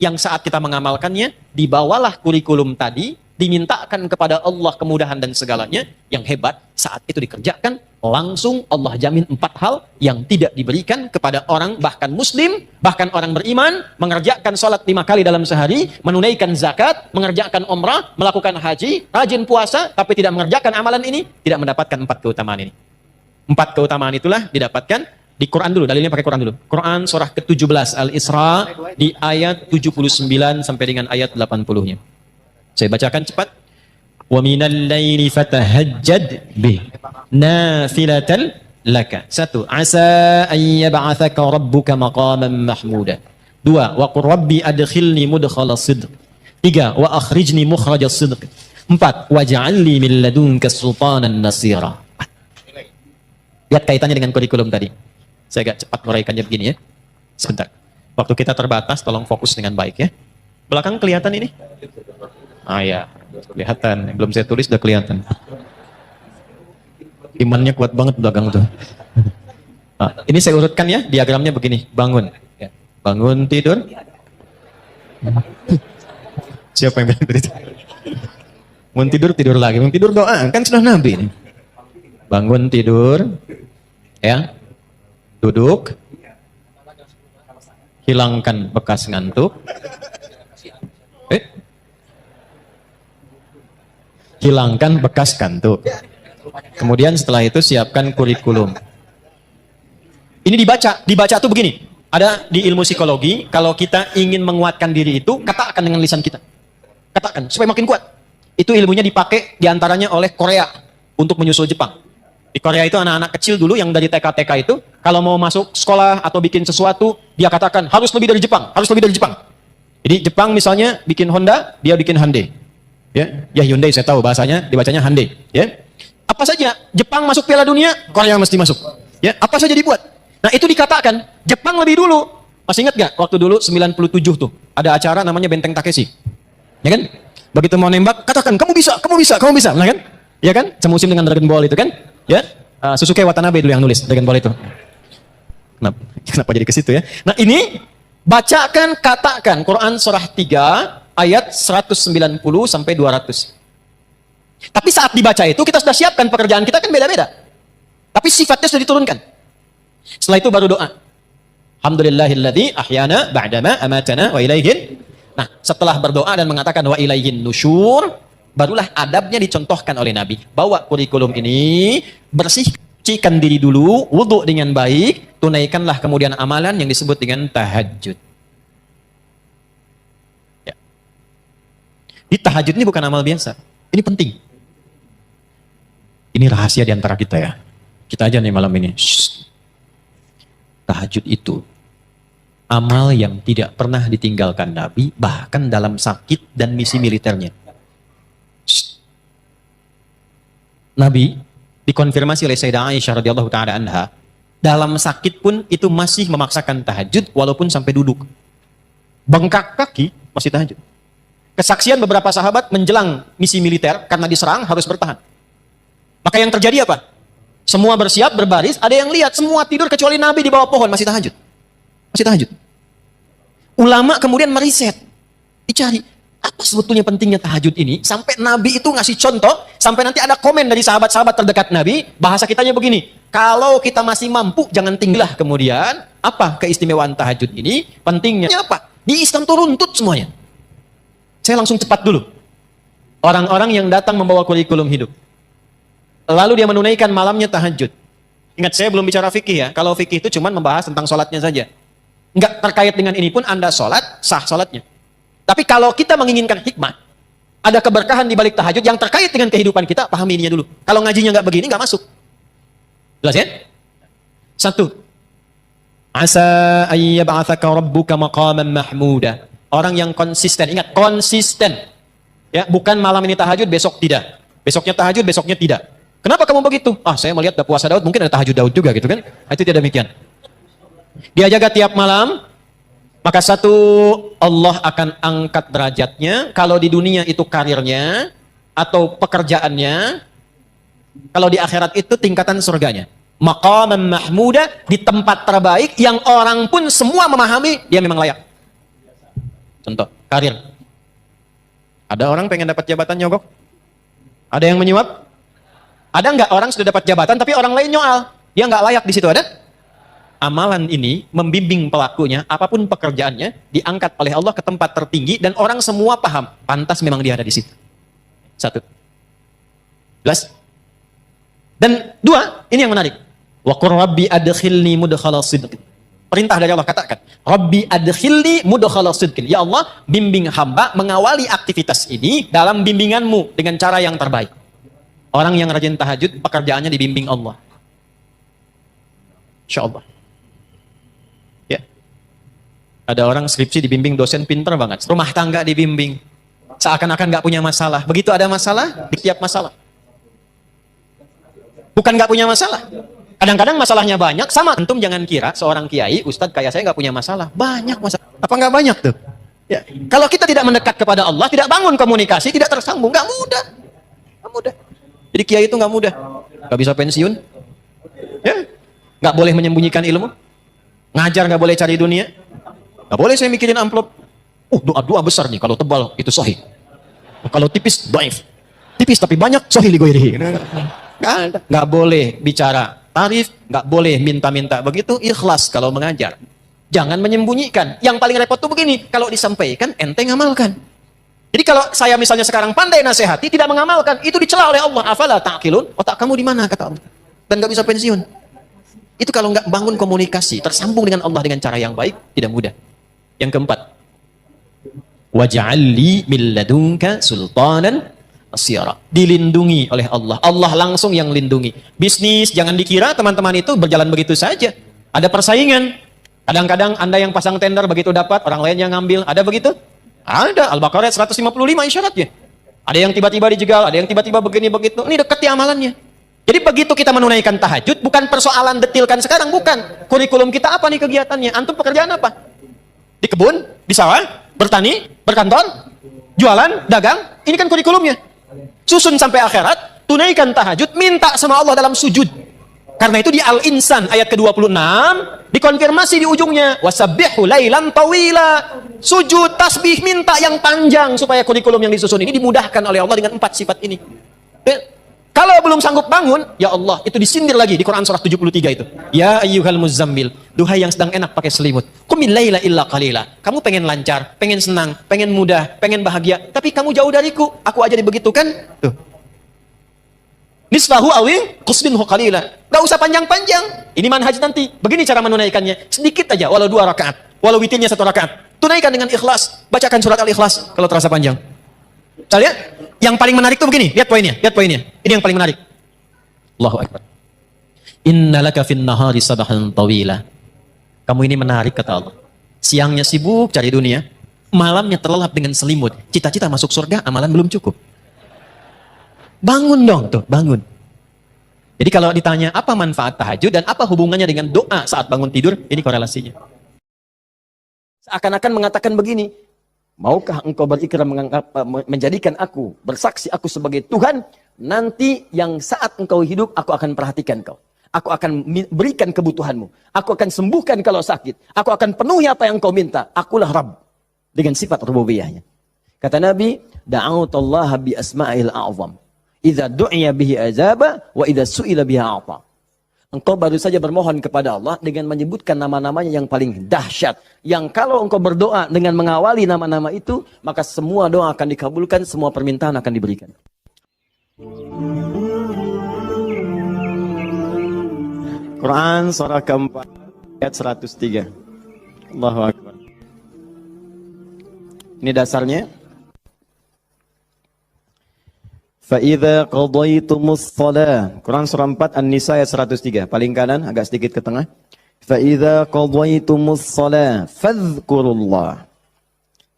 Yang saat kita mengamalkannya, dibawalah kurikulum tadi, dimintakan kepada Allah kemudahan dan segalanya. Yang hebat, saat itu dikerjakan, langsung Allah jamin 4 hal yang tidak diberikan kepada orang, bahkan muslim, bahkan orang beriman, mengerjakan sholat 5 kali dalam sehari, menunaikan zakat, mengerjakan umrah, melakukan haji, rajin puasa, tapi tidak mengerjakan amalan ini, tidak mendapatkan 4 keutamaan ini. 4 keutamaan itulah didapatkan di Quran dulu, dalilnya pakai Quran dulu. Quran surah ke-17 Al-Isra di ayat 79 sampai dengan ayat 80-nya. Saya bacakan cepat. Wa minal laili fatahajjad bih nafilatan laka. 1. Asa an yab'atsaka rabbuka maqaman mahmuda. 2. Wa qur rabbi adkhilni mudkhala sidq. 3. Wa akhrijni mukhraja sidq. 4. Waj'alni min ladunka sultanan nasira. Lihat kaitannya dengan kurikulum tadi. Saya agak cepat menguraikannya begini ya. Sebentar. Waktu kita terbatas, tolong fokus dengan baik ya. Belakang kelihatan ini? Ah ya, kelihatan. Belum saya tulis udah kelihatan. Imannya kuat banget belakang tuh. Nah, ini saya urutkan ya, diagramnya begini. Bangun. Bangun tidur. Siapa yang bilang tadi? Mau tidur, tidur lagi. Mau tidur doa. Kan sudah Nabi ini. Bangun tidur. Ya. Duduk. Hilangkan bekas ngantuk. Hilangkan bekas ngantuk. Kemudian setelah itu siapkan kurikulum. Ini dibaca tuh begini. Ada di ilmu psikologi, kalau kita ingin menguatkan diri itu, katakan dengan lisan kita. Katakan, supaya makin kuat. Itu ilmunya dipakai diantaranya oleh Korea untuk menyusul Jepang. Di Korea itu anak-anak kecil dulu yang dari TK-TK itu, kalau mau masuk sekolah atau bikin sesuatu, dia katakan harus lebih dari Jepang, harus lebih dari Jepang. Jadi Jepang misalnya bikin Honda, dia bikin Hyundai. Ya Hyundai saya tahu bahasanya, dibacanya Hyundai. Ya, apa saja Jepang masuk Piala Dunia, Korea mesti masuk. Ya, apa saja dibuat. Nah itu dikatakan Jepang lebih dulu. Masih ingat gak waktu dulu 97 tuh ada acara namanya Benteng Takeshi, ya kan? Begitu mau nembak katakan kamu bisa, kamu bisa, kamu bisa, nah kan? Ya kan? Semusim dengan Dragon Ball itu kan? Ya, Susuke Watanabe dulu yang nulis Dragon Ball itu. Kenapa jadi ke situ ya? Nah ini bacakan, katakan Quran surah 3 ayat 190 sampai 200. Tapi saat dibaca itu kita sudah siapkan pekerjaan kita kan beda-beda. Tapi sifatnya sudah diturunkan. Setelah itu baru doa. Alhamdulillahilladzi ahyana ba'dama amatana wa ilaihin. Nah, setelah berdoa dan mengatakan wa ilaihin nusyur, barulah adabnya dicontohkan oleh Nabi. Bawa kurikulum ini, bersihkan diri dulu, wudu dengan baik, tunaikanlah kemudian amalan yang disebut dengan tahajud. Ya. Di tahajud ini bukan amal biasa. Ini penting. Ini rahasia di antara kita ya. Kita aja nih malam ini. Tahajud itu amal yang tidak pernah ditinggalkan Nabi, bahkan dalam sakit dan misi militernya. Nabi dikonfirmasi oleh Sayyidah Aisyah radhiyallahu taala anha, dalam sakit pun itu masih memaksakan tahajud walaupun sampai duduk. Bengkak kaki masih tahajud. Kesaksian beberapa sahabat menjelang misi militer karena diserang harus bertahan. Maka yang terjadi apa? Semua bersiap, berbaris, ada yang lihat, semua tidur kecuali Nabi di bawah pohon, masih tahajud. Masih tahajud. Ulama kemudian meriset, dicari, apa sebetulnya pentingnya tahajud ini, sampai Nabi itu ngasih contoh, sampai nanti ada komen dari sahabat-sahabat terdekat Nabi, bahasa kitanya begini, kalau kita masih mampu, jangan tinggallah kemudian, apa keistimewaan tahajud ini, pentingnya apa? Di Islam itu runtut semuanya. Saya langsung cepat dulu. Orang-orang yang datang membawa kurikulum hidup. Lalu dia menunaikan malamnya tahajud. Ingat saya belum bicara fikih ya. Kalau fikih itu cuma membahas tentang sholatnya saja. Enggak terkait dengan ini pun Anda sholat, sah sholatnya. Tapi kalau kita menginginkan hikmah, ada keberkahan di balik tahajud yang terkait dengan kehidupan kita, pahami ininya dulu. Kalau ngajinya nggak begini, nggak masuk. Jelas ya? 1. Asa ayyab'atsaka rabbuka maqaman mahmuda. Orang yang konsisten, ingat konsisten. Ya, bukan malam ini tahajud, besok tidak. Besoknya tahajud, besoknya tidak. Kenapa kamu begitu? Saya melihat ada puasa Daud, mungkin ada tahajud Daud juga gitu kan? Itu tidak demikian. Dia jaga tiap malam, maka 1, Allah akan angkat derajatnya. Kalau di dunia itu karirnya atau pekerjaannya, kalau di akhirat itu tingkatan surganya. Maqaman mahmuda, di tempat terbaik yang orang pun semua memahami dia memang layak. Contoh, karir. Ada orang pengen dapat jabatan nyogok? Ada yang menyuap? Ada nggak orang sudah dapat jabatan tapi orang lain nyoal? Dia nggak layak di situ, ada? Amalan ini membimbing pelakunya, apapun pekerjaannya, diangkat oleh Allah ke tempat tertinggi dan orang semua paham, pantas memang dia ada di situ. 1. Jelas? Dan 2, ini yang menarik. Wa qur rabbi adkhilni mudkhala sidqin. Perintah dari Allah, katakan, Rabbi adkhilni mudkhala sidqin. Ya Allah, bimbing hamba mengawali aktivitas ini dalam bimbinganmu dengan cara yang terbaik. Orang yang rajin tahajud, pekerjaannya dibimbing Allah. Insya Allah. Ya. Ada orang skripsi dibimbing dosen pintar banget. Rumah tangga dibimbing. Seakan-akan nggak punya masalah. Begitu ada masalah, di tiap masalah. Bukan nggak punya masalah. Kadang-kadang masalahnya banyak. Sama. Antum jangan kira seorang kiai, ustadz kayak saya nggak punya masalah. Banyak masalah. Apa nggak banyak tuh? Ya. Kalau kita tidak mendekat kepada Allah, tidak bangun komunikasi, tidak tersambung, nggak mudah. Nggak mudah. Jadi kiai itu nggak mudah, nggak bisa pensiun, ya, nggak boleh menyembunyikan ilmu, ngajar nggak boleh cari dunia, nggak boleh saya mikirin amplop, Doa-doa besar nih, kalau tebal itu sahih. Kalau tipis, dhaif. Tipis tapi banyak, sahih li ghairihi. Nggak boleh bicara tarif, nggak boleh minta-minta. Begitu ikhlas kalau mengajar. Jangan menyembunyikan. Yang paling repot tuh begini, kalau disampaikan, ente ngamalkan. Jadi kalau saya misalnya sekarang pandai nasihati, tidak mengamalkan, itu dicela oleh Allah. Afala ta'qilun? Otak kamu di mana, kata Allah. Dan nggak bisa pensiun. Itu kalau nggak bangun komunikasi, tersambung dengan Allah dengan cara yang baik, tidak mudah. Yang keempat, waj'alli min ladunka sultanan asyara. Dilindungi oleh Allah. Allah langsung yang lindungi. Bisnis, jangan dikira teman-teman itu berjalan begitu saja. Ada persaingan. Kadang-kadang Anda yang pasang tender begitu dapat, orang lain yang ngambil. Ada begitu? Ada. Al-Baqarah 155 isyaratnya. Ada yang tiba-tiba dijegal, ada yang tiba-tiba begini begitu. Ini dekat ya amalannya. Jadi begitu kita menunaikan tahajud, bukan persoalan detilkan sekarang, bukan. Kurikulum kita apa nih kegiatannya? Antum pekerjaan apa? Di kebun? Di sawah? Bertani? Berkantor? Jualan? Dagang? Ini kan kurikulumnya. Susun sampai akhirat, tunaikan tahajud, minta sama Allah dalam sujud. Karena itu di Al-Insan ayat ke-26 dikonfirmasi di ujungnya, wasabbihu lailan tawila. Sujud, tasbih, minta yang panjang supaya kurikulum yang disusun ini dimudahkan oleh Allah dengan 4 sifat ini. Kalau belum sanggup bangun, ya Allah, itu disindir lagi di Quran surah 73 itu. Ya ayyuhal muzammil, duhai yang sedang enak pakai selimut. Qumil laila illa qalila. Kamu pengen lancar, pengen senang, pengen mudah, pengen bahagia, tapi kamu jauh dariku. Aku aja dibegitukan. Tuh. Nisfahu awi qusminhu qalila. Gak usah panjang-panjang. Ini manhaj nanti. Begini cara menunaikannya. Sedikit aja, walau 2 rakaat. Walau witirnya 1 rakaat. Tunaikan dengan ikhlas. Bacakan surat Al-Ikhlas kalau terasa panjang. Kita lihat. Yang paling menarik tuh begini. Lihat poinnya. Lihat poinnya. Ini yang paling menarik. Allahu Akbar. Innalaka fin nahari sabahan tawila. Kamu ini menarik kata Allah. Siangnya sibuk cari dunia. Malamnya terlelap dengan selimut. Cita-cita masuk surga, amalan belum cukup. Bangun dong tuh, bangun. Jadi kalau ditanya apa manfaat tahajud dan apa hubungannya dengan doa saat bangun tidur, ini korelasinya. Seakan-akan mengatakan begini, maukah engkau berikrar menjadikan aku, bersaksi aku sebagai Tuhan, nanti yang saat engkau hidup, aku akan perhatikan kau. Aku akan berikan kebutuhanmu. Aku akan sembuhkan kalau sakit. Aku akan penuhi apa yang kau minta. Akulah Rabb. Dengan sifat rububiyahnya. Kata Nabi, da'autallaha bi asma'il a'zam. Idza du'iya bihi azaba wa idza su'ila biha a'ta. Engkau baru saja bermohon kepada Allah dengan menyebutkan nama-namanya yang paling dahsyat. Yang kalau engkau berdoa dengan mengawali nama-nama itu, maka semua doa akan dikabulkan, semua permintaan akan diberikan. Quran surah keempat ayat 103. Allahu Akbar. Ini dasarnya. Fa'idha qadaytumus shalah. Quran surah 4 An-Nisa ayat 103. Paling kanan, agak sedikit ke tengah. Fa'idha qadaytumus shalah fadhkurullah.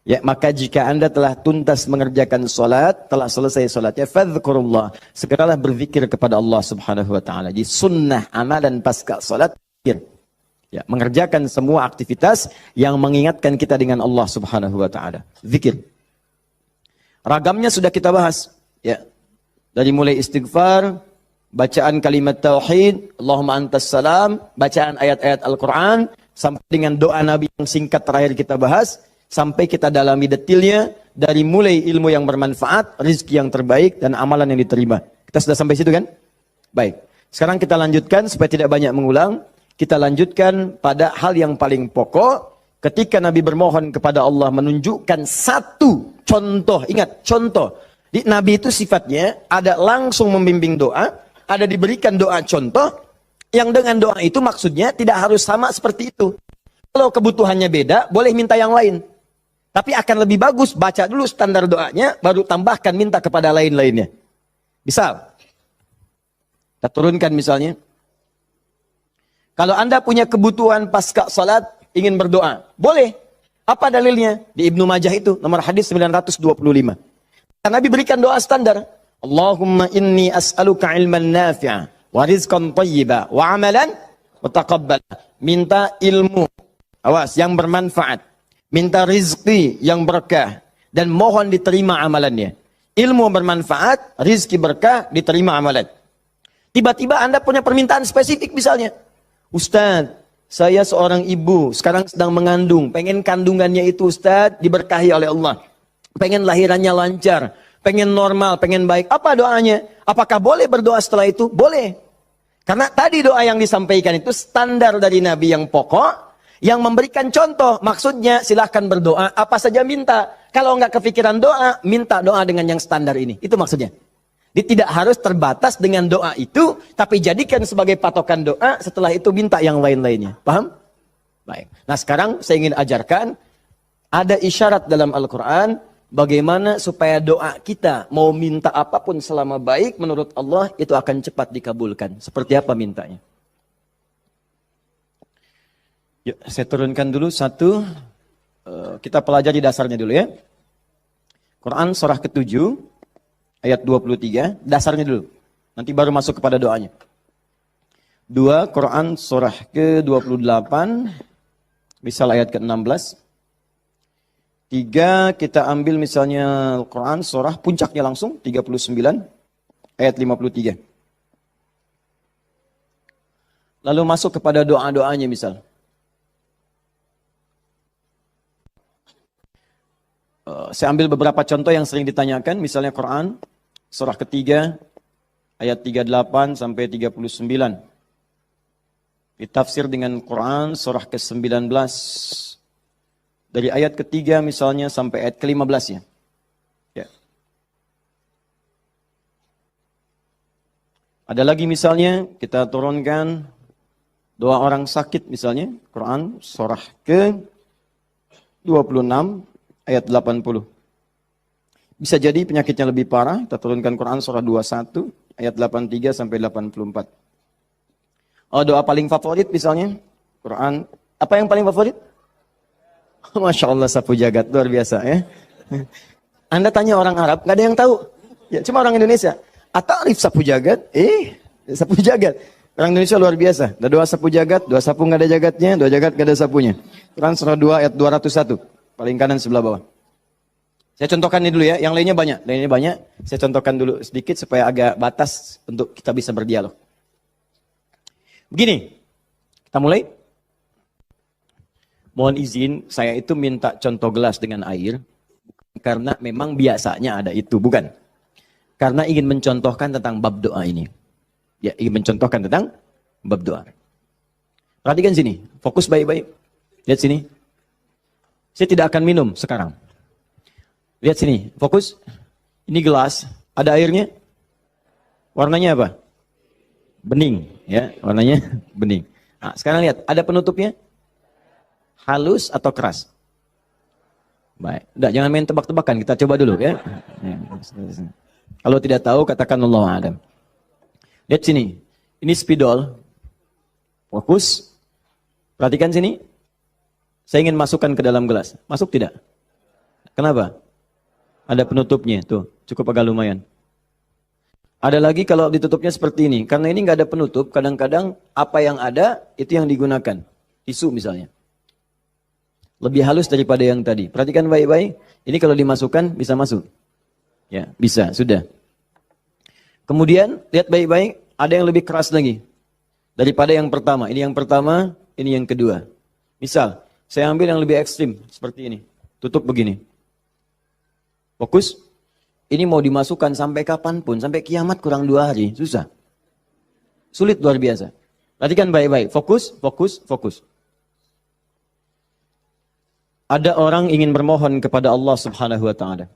Ya, maka jika anda telah tuntas mengerjakan salat, telah selesai salatnya, fadhkurullah. Segeralah berzikir kepada Allah subhanahu wa ta'ala. Jadi sunnah amalan pasca salat, zikir. Ya, mengerjakan semua aktivitas yang mengingatkan kita dengan Allah subhanahu wa ta'ala. Zikir. Ragamnya sudah kita bahas. Ya. Dari mulai istighfar, bacaan kalimat tauhid, Allahumma antas salam, bacaan ayat-ayat Al-Quran, sampai dengan doa Nabi yang singkat terakhir kita bahas, sampai kita dalami detilnya, dari mulai ilmu yang bermanfaat, rizki yang terbaik, dan amalan yang diterima. Kita sudah sampai situ kan? Baik. Sekarang kita lanjutkan, supaya tidak banyak mengulang, kita lanjutkan pada hal yang paling pokok, ketika Nabi bermohon kepada Allah menunjukkan satu contoh, ingat, contoh. Di Nabi itu sifatnya ada langsung membimbing doa, ada diberikan doa contoh, yang dengan doa itu maksudnya tidak harus sama seperti itu. Kalau kebutuhannya beda, boleh minta yang lain. Tapi akan lebih bagus baca dulu standar doanya, baru tambahkan minta kepada lain-lainnya. Misal, kita turunkan misalnya. Kalau Anda punya kebutuhan pasca salat, ingin berdoa, boleh. Apa dalilnya? Di Ibnu Majah itu, nomor hadis 925. Nabi berikan doa standar. Allahumma inni as'aluka ilman nafi'a wa rizqan thayyiba wa amalan mutaqabbala. Minta ilmu, awas, yang bermanfaat. Minta rizki yang berkah dan mohon diterima amalannya. Ilmu bermanfaat, rizki berkah, diterima amalan. Tiba-tiba Anda punya permintaan spesifik misalnya. Ustaz, Saya seorang ibu, sekarang sedang mengandung. Pengen kandungannya itu Ustaz diberkahi oleh Allah. Pengen lahirannya lancar. Pengen normal, pengen baik. Apa doanya? Apakah boleh berdoa setelah itu? Boleh. Karena tadi doa yang disampaikan itu standar dari Nabi yang pokok. Yang memberikan contoh. Maksudnya silahkan berdoa. Apa saja minta. Kalau nggak kepikiran doa, minta doa dengan yang standar ini. Itu maksudnya. Dia tidak harus terbatas dengan doa itu, tapi jadikan sebagai patokan doa, setelah itu minta yang lain-lainnya. Paham? Baik. Nah sekarang saya ingin ajarkan, ada isyarat dalam Al-Quran, bagaimana supaya doa kita mau minta apapun selama baik, menurut Allah itu akan cepat dikabulkan. Seperti apa mintanya? Yuk, saya turunkan dulu satu, kita pelajari dasarnya dulu ya. Quran surah ke-7. Ayat 23, dasarnya dulu. Nanti baru masuk kepada doanya. 2 Quran surah ke-28, misal ayat ke-16. 3 kita ambil misalnya Quran surah puncaknya langsung, 39, ayat 53. Lalu masuk kepada doa-doanya misal. Saya ambil beberapa contoh yang sering ditanyakan, misalnya Quran surah ketiga, ayat 38 sampai 39. Ditafsir dengan Quran surah ke-19. Dari ayat ketiga misalnya sampai ayat ke-15 ya. Ya. Ada lagi misalnya kita turunkan doa orang sakit misalnya. Quran surah ke-26 ayat 80. Bisa jadi penyakitnya lebih parah, kita turunkan Quran surah 21 ayat 83 sampai 84. Oh, doa paling favorit misalnya Quran, apa yang paling favorit? Masya Allah, sapu jagat, luar biasa ya. Anda tanya orang Arab, nggak ada yang tahu. Ya, cuma orang Indonesia. Atarif sapu jagat? Sapu jagat. Orang Indonesia luar biasa. Ada doa sapu jagat, doa sapu nggak ada jagatnya, doa jagat nggak ada sapunya. Quran surah 2 ayat 201, paling kanan sebelah bawah. Saya contohkan ini dulu ya, yang lainnya banyak. Saya contohkan dulu sedikit supaya agak batas untuk kita bisa berdialog. Begini, kita mulai. Mohon izin, saya itu minta contoh gelas dengan air, karena memang biasanya ada itu, bukan. Karena ingin mencontohkan tentang bab doa ini. Ya, ingin mencontohkan tentang bab doa. Perhatikan sini, fokus baik-baik. Lihat sini. Saya tidak akan minum sekarang. Lihat sini, fokus. Ini gelas, ada airnya. Warnanya apa? Bening, ya, warnanya bening. Nah, sekarang lihat, ada penutupnya? Halus atau keras? Baik, udah jangan main tebak-tebakan, kita coba dulu ya. Kalau tidak tahu katakan Allahu a'lam. Lihat sini, ini spidol. Fokus. Perhatikan sini. Saya ingin masukkan ke dalam gelas. Masuk tidak? Kenapa? Ada penutupnya, tuh, cukup agak lumayan. Ada lagi kalau ditutupnya seperti ini. Karena ini nggak ada penutup, kadang-kadang apa yang ada, itu yang digunakan. Tisu misalnya. Lebih halus daripada yang tadi. Perhatikan baik-baik. Ini kalau dimasukkan, bisa masuk. Ya, bisa, sudah. Kemudian, lihat baik-baik, ada yang lebih keras lagi. Daripada yang pertama. Ini yang pertama, ini yang kedua. Misal, saya ambil yang lebih ekstrim, seperti ini. Tutup begini. Fokus. Ini mau dimasukkan sampai kapanpun, sampai kiamat kurang 2 hari. Susah. Sulit luar biasa. Perhatikan baik-baik. Fokus, fokus, fokus. Ada orang ingin bermohon kepada Allah Subhanahu wa Ta'ala.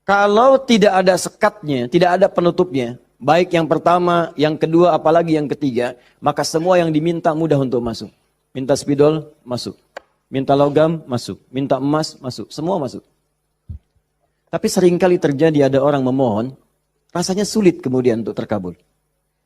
Kalau tidak ada sekatnya, tidak ada penutupnya, baik yang pertama, yang kedua, apalagi yang ketiga, maka semua yang diminta mudah untuk masuk. Minta spidol, masuk. Minta logam, masuk. Minta emas, masuk. Semua masuk. Tapi seringkali terjadi ada orang memohon, rasanya sulit kemudian untuk terkabul.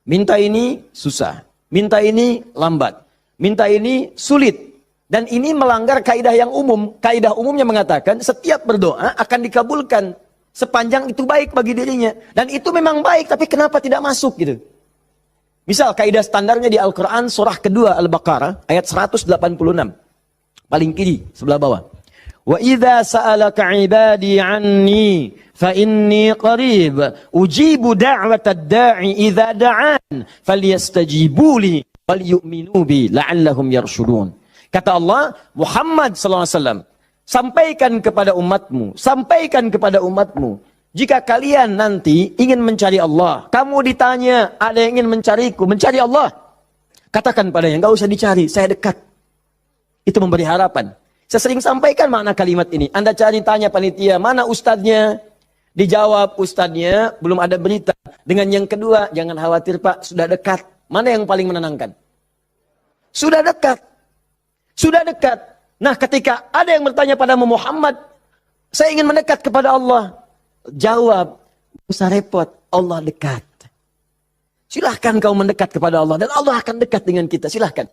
Minta ini susah. Minta ini lambat. Minta ini sulit. Dan ini melanggar kaidah yang umum. Kaidah umumnya mengatakan setiap berdoa akan dikabulkan sepanjang itu baik bagi dirinya. Dan itu memang baik, tapi kenapa tidak masuk gitu? Misal kaidah standarnya di Al-Quran surah kedua Al-Baqarah ayat 186. Paling kiri sebelah bawah. Wa idza sa'alaka 'ibadi 'anni fa inni qarib ujibu da'watad da'i idza da'an falyastajibu li
falyu'minu bi la'allahum yarshudun. Kata Allah, Muhammad sallallahu alaihi wasallam, sampaikan kepada umatmu, jika kalian nanti ingin mencari Allah, kamu ditanya, ada yang ingin mencariku, mencari Allah, katakan padanya, enggak usah dicari, saya dekat. Itu memberi harapan. Saya sering sampaikan makna kalimat ini. Anda tanya panitia, mana ustadznya? Dijawab, ustadznya belum ada berita. Dengan yang kedua, jangan khawatir Pak, sudah dekat. Mana yang paling menenangkan? Sudah dekat. Sudah dekat. Nah, ketika ada yang bertanya padamu, Muhammad, saya ingin mendekat kepada Allah. Jawab, usah repot, Allah dekat. Silahkan kau mendekat kepada Allah, dan Allah akan dekat dengan kita, silahkan.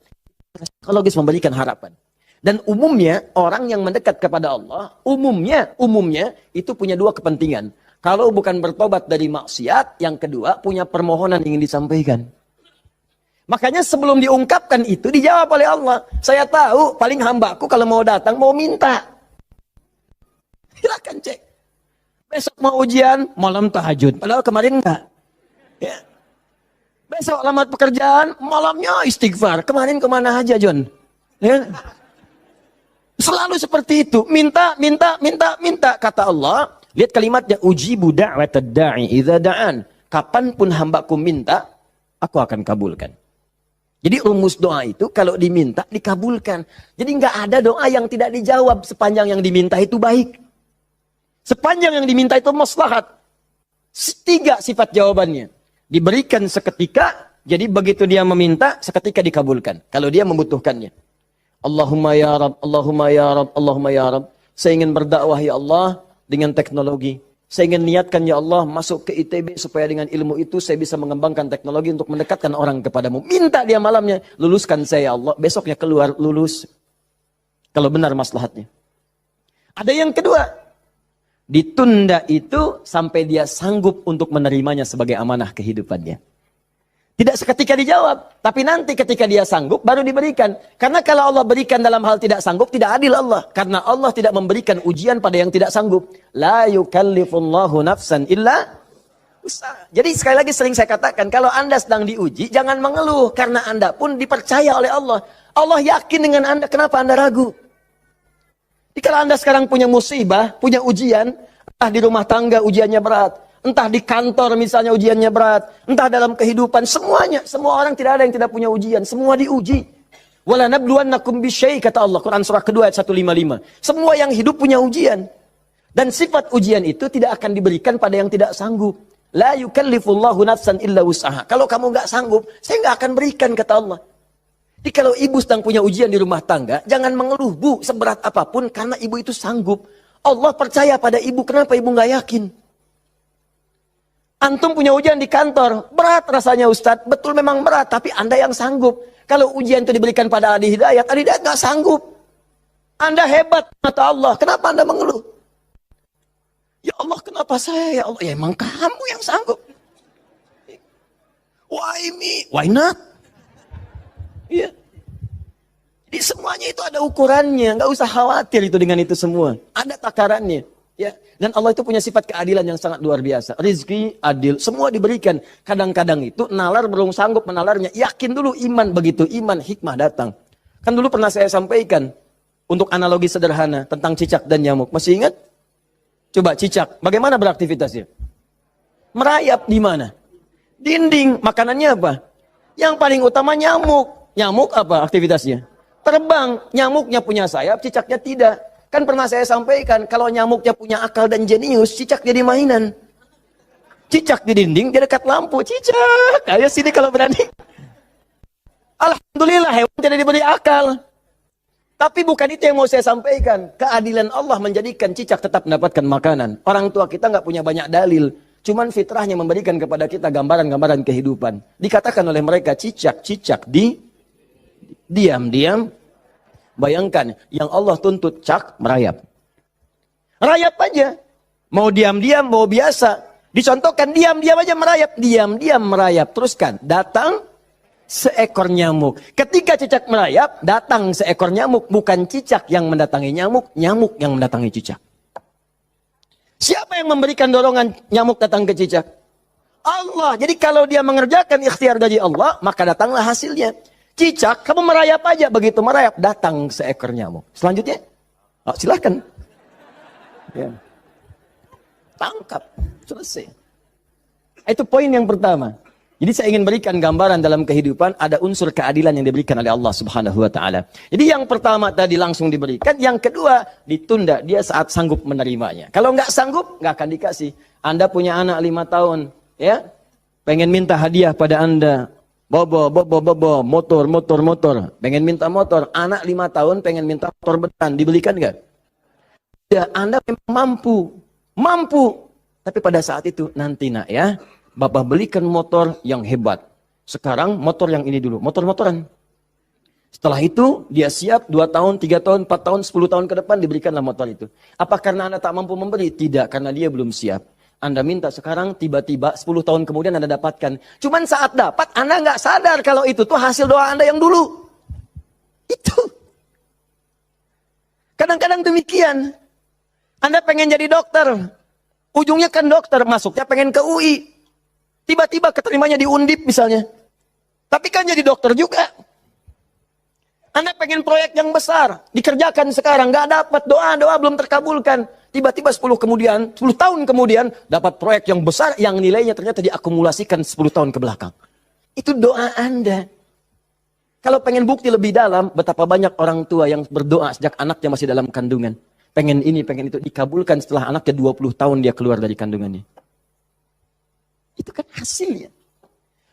Psikologis memberikan harapan. Dan umumnya, orang yang mendekat kepada Allah, umumnya, itu punya dua kepentingan. Kalau bukan bertobat dari maksiat, yang kedua, punya permohonan ingin disampaikan. Makanya sebelum diungkapkan itu dijawab oleh Allah. Saya tahu paling hambaku kalau mau datang mau minta. Silakan cek. Besok mau ujian, malam tahajud. Padahal kemarin enggak. Ya. Besok lamar pekerjaan, malamnya istighfar. Kemarin kemana aja John? Ya. Selalu seperti itu. Minta. Kata Allah. Lihat kalimatnya. Ujibu da'watad da'i idza da'an. Kapanpun hambaku minta, aku akan kabulkan. Jadi rumus doa itu kalau diminta dikabulkan. Jadi nggak ada doa yang tidak dijawab sepanjang yang diminta itu baik. Sepanjang yang diminta itu maslahat. 3 sifat jawabannya. Diberikan seketika, jadi begitu dia meminta seketika dikabulkan. Kalau dia membutuhkannya. Allahumma ya Rabb, Allahumma ya Rabb, Allahumma ya Rabb. Saya ingin berdakwah ya Allah dengan teknologi. Saya ingin niatkan ya Allah masuk ke ITB supaya dengan ilmu itu saya bisa mengembangkan teknologi untuk mendekatkan orang kepadamu. Minta dia malamnya, luluskan saya ya Allah. Besoknya keluar lulus. Kalau benar maslahatnya. Ada yang kedua. Ditunda itu sampai dia sanggup untuk menerimanya sebagai amanah kehidupannya. Tidak seketika dijawab. Tapi nanti ketika dia sanggup baru diberikan. Karena kalau Allah berikan dalam hal tidak sanggup, tidak adil Allah. Karena Allah tidak memberikan ujian pada yang tidak sanggup. La yukallifullahu nafsan illa usaha. Jadi sekali lagi sering saya katakan, kalau Anda sedang diuji, jangan mengeluh. Karena Anda pun dipercaya oleh Allah. Allah yakin dengan Anda, kenapa Anda ragu? Jadi kalau Anda sekarang punya musibah, punya ujian, entah di rumah tangga ujiannya berat, entah di kantor misalnya ujiannya berat, entah dalam kehidupan, semuanya. Semua orang tidak ada yang tidak punya ujian, semua diuji. Wala nabluwannakum bisyai, kata Allah, Quran surah kedua ayat 155. Semua yang hidup punya ujian. Dan sifat ujian itu tidak akan diberikan pada yang tidak sanggup. La yukallifullahu nafsan illa wus'aha. Kalau kamu nggak sanggup, saya nggak akan berikan, kata Allah. Jadi kalau ibu sedang punya ujian di rumah tangga, jangan mengeluh, Bu, seberat apapun, karena ibu itu sanggup. Allah percaya pada ibu, kenapa ibu nggak yakin? Antum punya ujian di kantor, berat rasanya Ustadz, betul memang berat, tapi Anda yang sanggup. Kalau ujian itu diberikan pada Adi Hidayat nggak sanggup. Anda hebat, kata Allah, kenapa Anda mengeluh? Ya Allah, kenapa saya? Ya Allah, ya emang kamu yang sanggup. Why me? Why not? Iya. Jadi semuanya itu ada ukurannya, nggak usah khawatir itu dengan itu semua. Ada takarannya. Ya, dan Allah itu punya sifat keadilan yang sangat luar biasa. Rizki adil, semua diberikan. Kadang-kadang itu nalar belum sanggup menalarnya. Yakin dulu iman, begitu iman hikmah datang. Kan dulu pernah saya sampaikan untuk analogi sederhana tentang cicak dan nyamuk. Masih ingat? Coba cicak, bagaimana beraktivitasnya? Merayap di mana? Dinding. Makanannya apa? Yang paling utama nyamuk. Nyamuk apa aktivitasnya? Terbang. Nyamuknya punya sayap, cicaknya tidak. Kan pernah saya sampaikan, kalau nyamuknya punya akal dan jenius, cicak jadi mainan. Cicak di dinding, dia dekat lampu. Cicak, ayo sini kalau berani. Alhamdulillah, hewan tidak diberi akal. Tapi bukan itu yang mau saya sampaikan. Keadilan Allah menjadikan cicak tetap mendapatkan makanan. Orang tua kita nggak punya banyak dalil. Cuman fitrahnya memberikan kepada kita gambaran-gambaran kehidupan. Dikatakan oleh mereka, cicak-cicak diam-diam. Bayangkan, yang Allah tuntut cak merayap. Rayap aja. Mau diam-diam, mau biasa. Dicontohkan diam-diam aja merayap. Diam-diam merayap. Teruskan, datang seekor nyamuk. Ketika cicak merayap, datang seekor nyamuk. Bukan cicak yang mendatangi nyamuk, nyamuk yang mendatangi cicak. Siapa yang memberikan dorongan nyamuk datang ke cicak? Allah. Jadi kalau dia mengerjakan ikhtiar dari Allah, maka datanglah hasilnya. Cicak, kamu merayap aja. Begitu merayap, datang seekor nyamuk. Selanjutnya, silahkan. Ya. Tangkap. Selesai. Itu poin yang pertama. Jadi saya ingin berikan gambaran dalam kehidupan ada unsur keadilan yang diberikan oleh Allah Subhanahu wa taala. Jadi yang pertama tadi langsung diberikan, yang kedua ditunda dia saat sanggup menerimanya. Kalau nggak sanggup, nggak akan dikasih. Anda punya anak 5 tahun, ya, pengen minta hadiah pada Anda. Bobo, motor. Pengen minta motor. Anak 5 tahun pengen minta motor beneran, dibelikan nggak? Ya, Anda memang mampu. Tapi pada saat itu nanti nak ya. Bapak belikan motor yang hebat. Sekarang motor yang ini dulu, motor-motoran. Setelah itu dia siap 2 tahun, 3 tahun, 4 tahun, 10 tahun ke depan diberikanlah motor itu. Apa karena Anda tak mampu memberi? Tidak, karena dia belum siap. Anda minta sekarang, tiba-tiba 10 tahun kemudian Anda dapatkan. Cuman saat dapat, Anda nggak sadar kalau itu tuh hasil doa Anda yang dulu. Itu. Kadang-kadang demikian. Anda pengen jadi dokter. Ujungnya kan dokter, masuknya pengen ke UI. Tiba-tiba keterimanya di Undip misalnya. Tapi kan jadi dokter juga. Anda pengen proyek yang besar. Dikerjakan sekarang. Nggak dapat. Doa belum terkabulkan. Tiba-tiba 10 tahun kemudian. Dapat proyek yang besar. Yang nilainya ternyata diakumulasikan 10 tahun ke belakang. Itu doa Anda. Kalau pengen bukti lebih dalam. Betapa banyak orang tua yang berdoa sejak anaknya masih dalam kandungan. Pengen ini, pengen itu. Dikabulkan setelah anaknya 20 tahun dia keluar dari kandungannya. Itu kan hasilnya.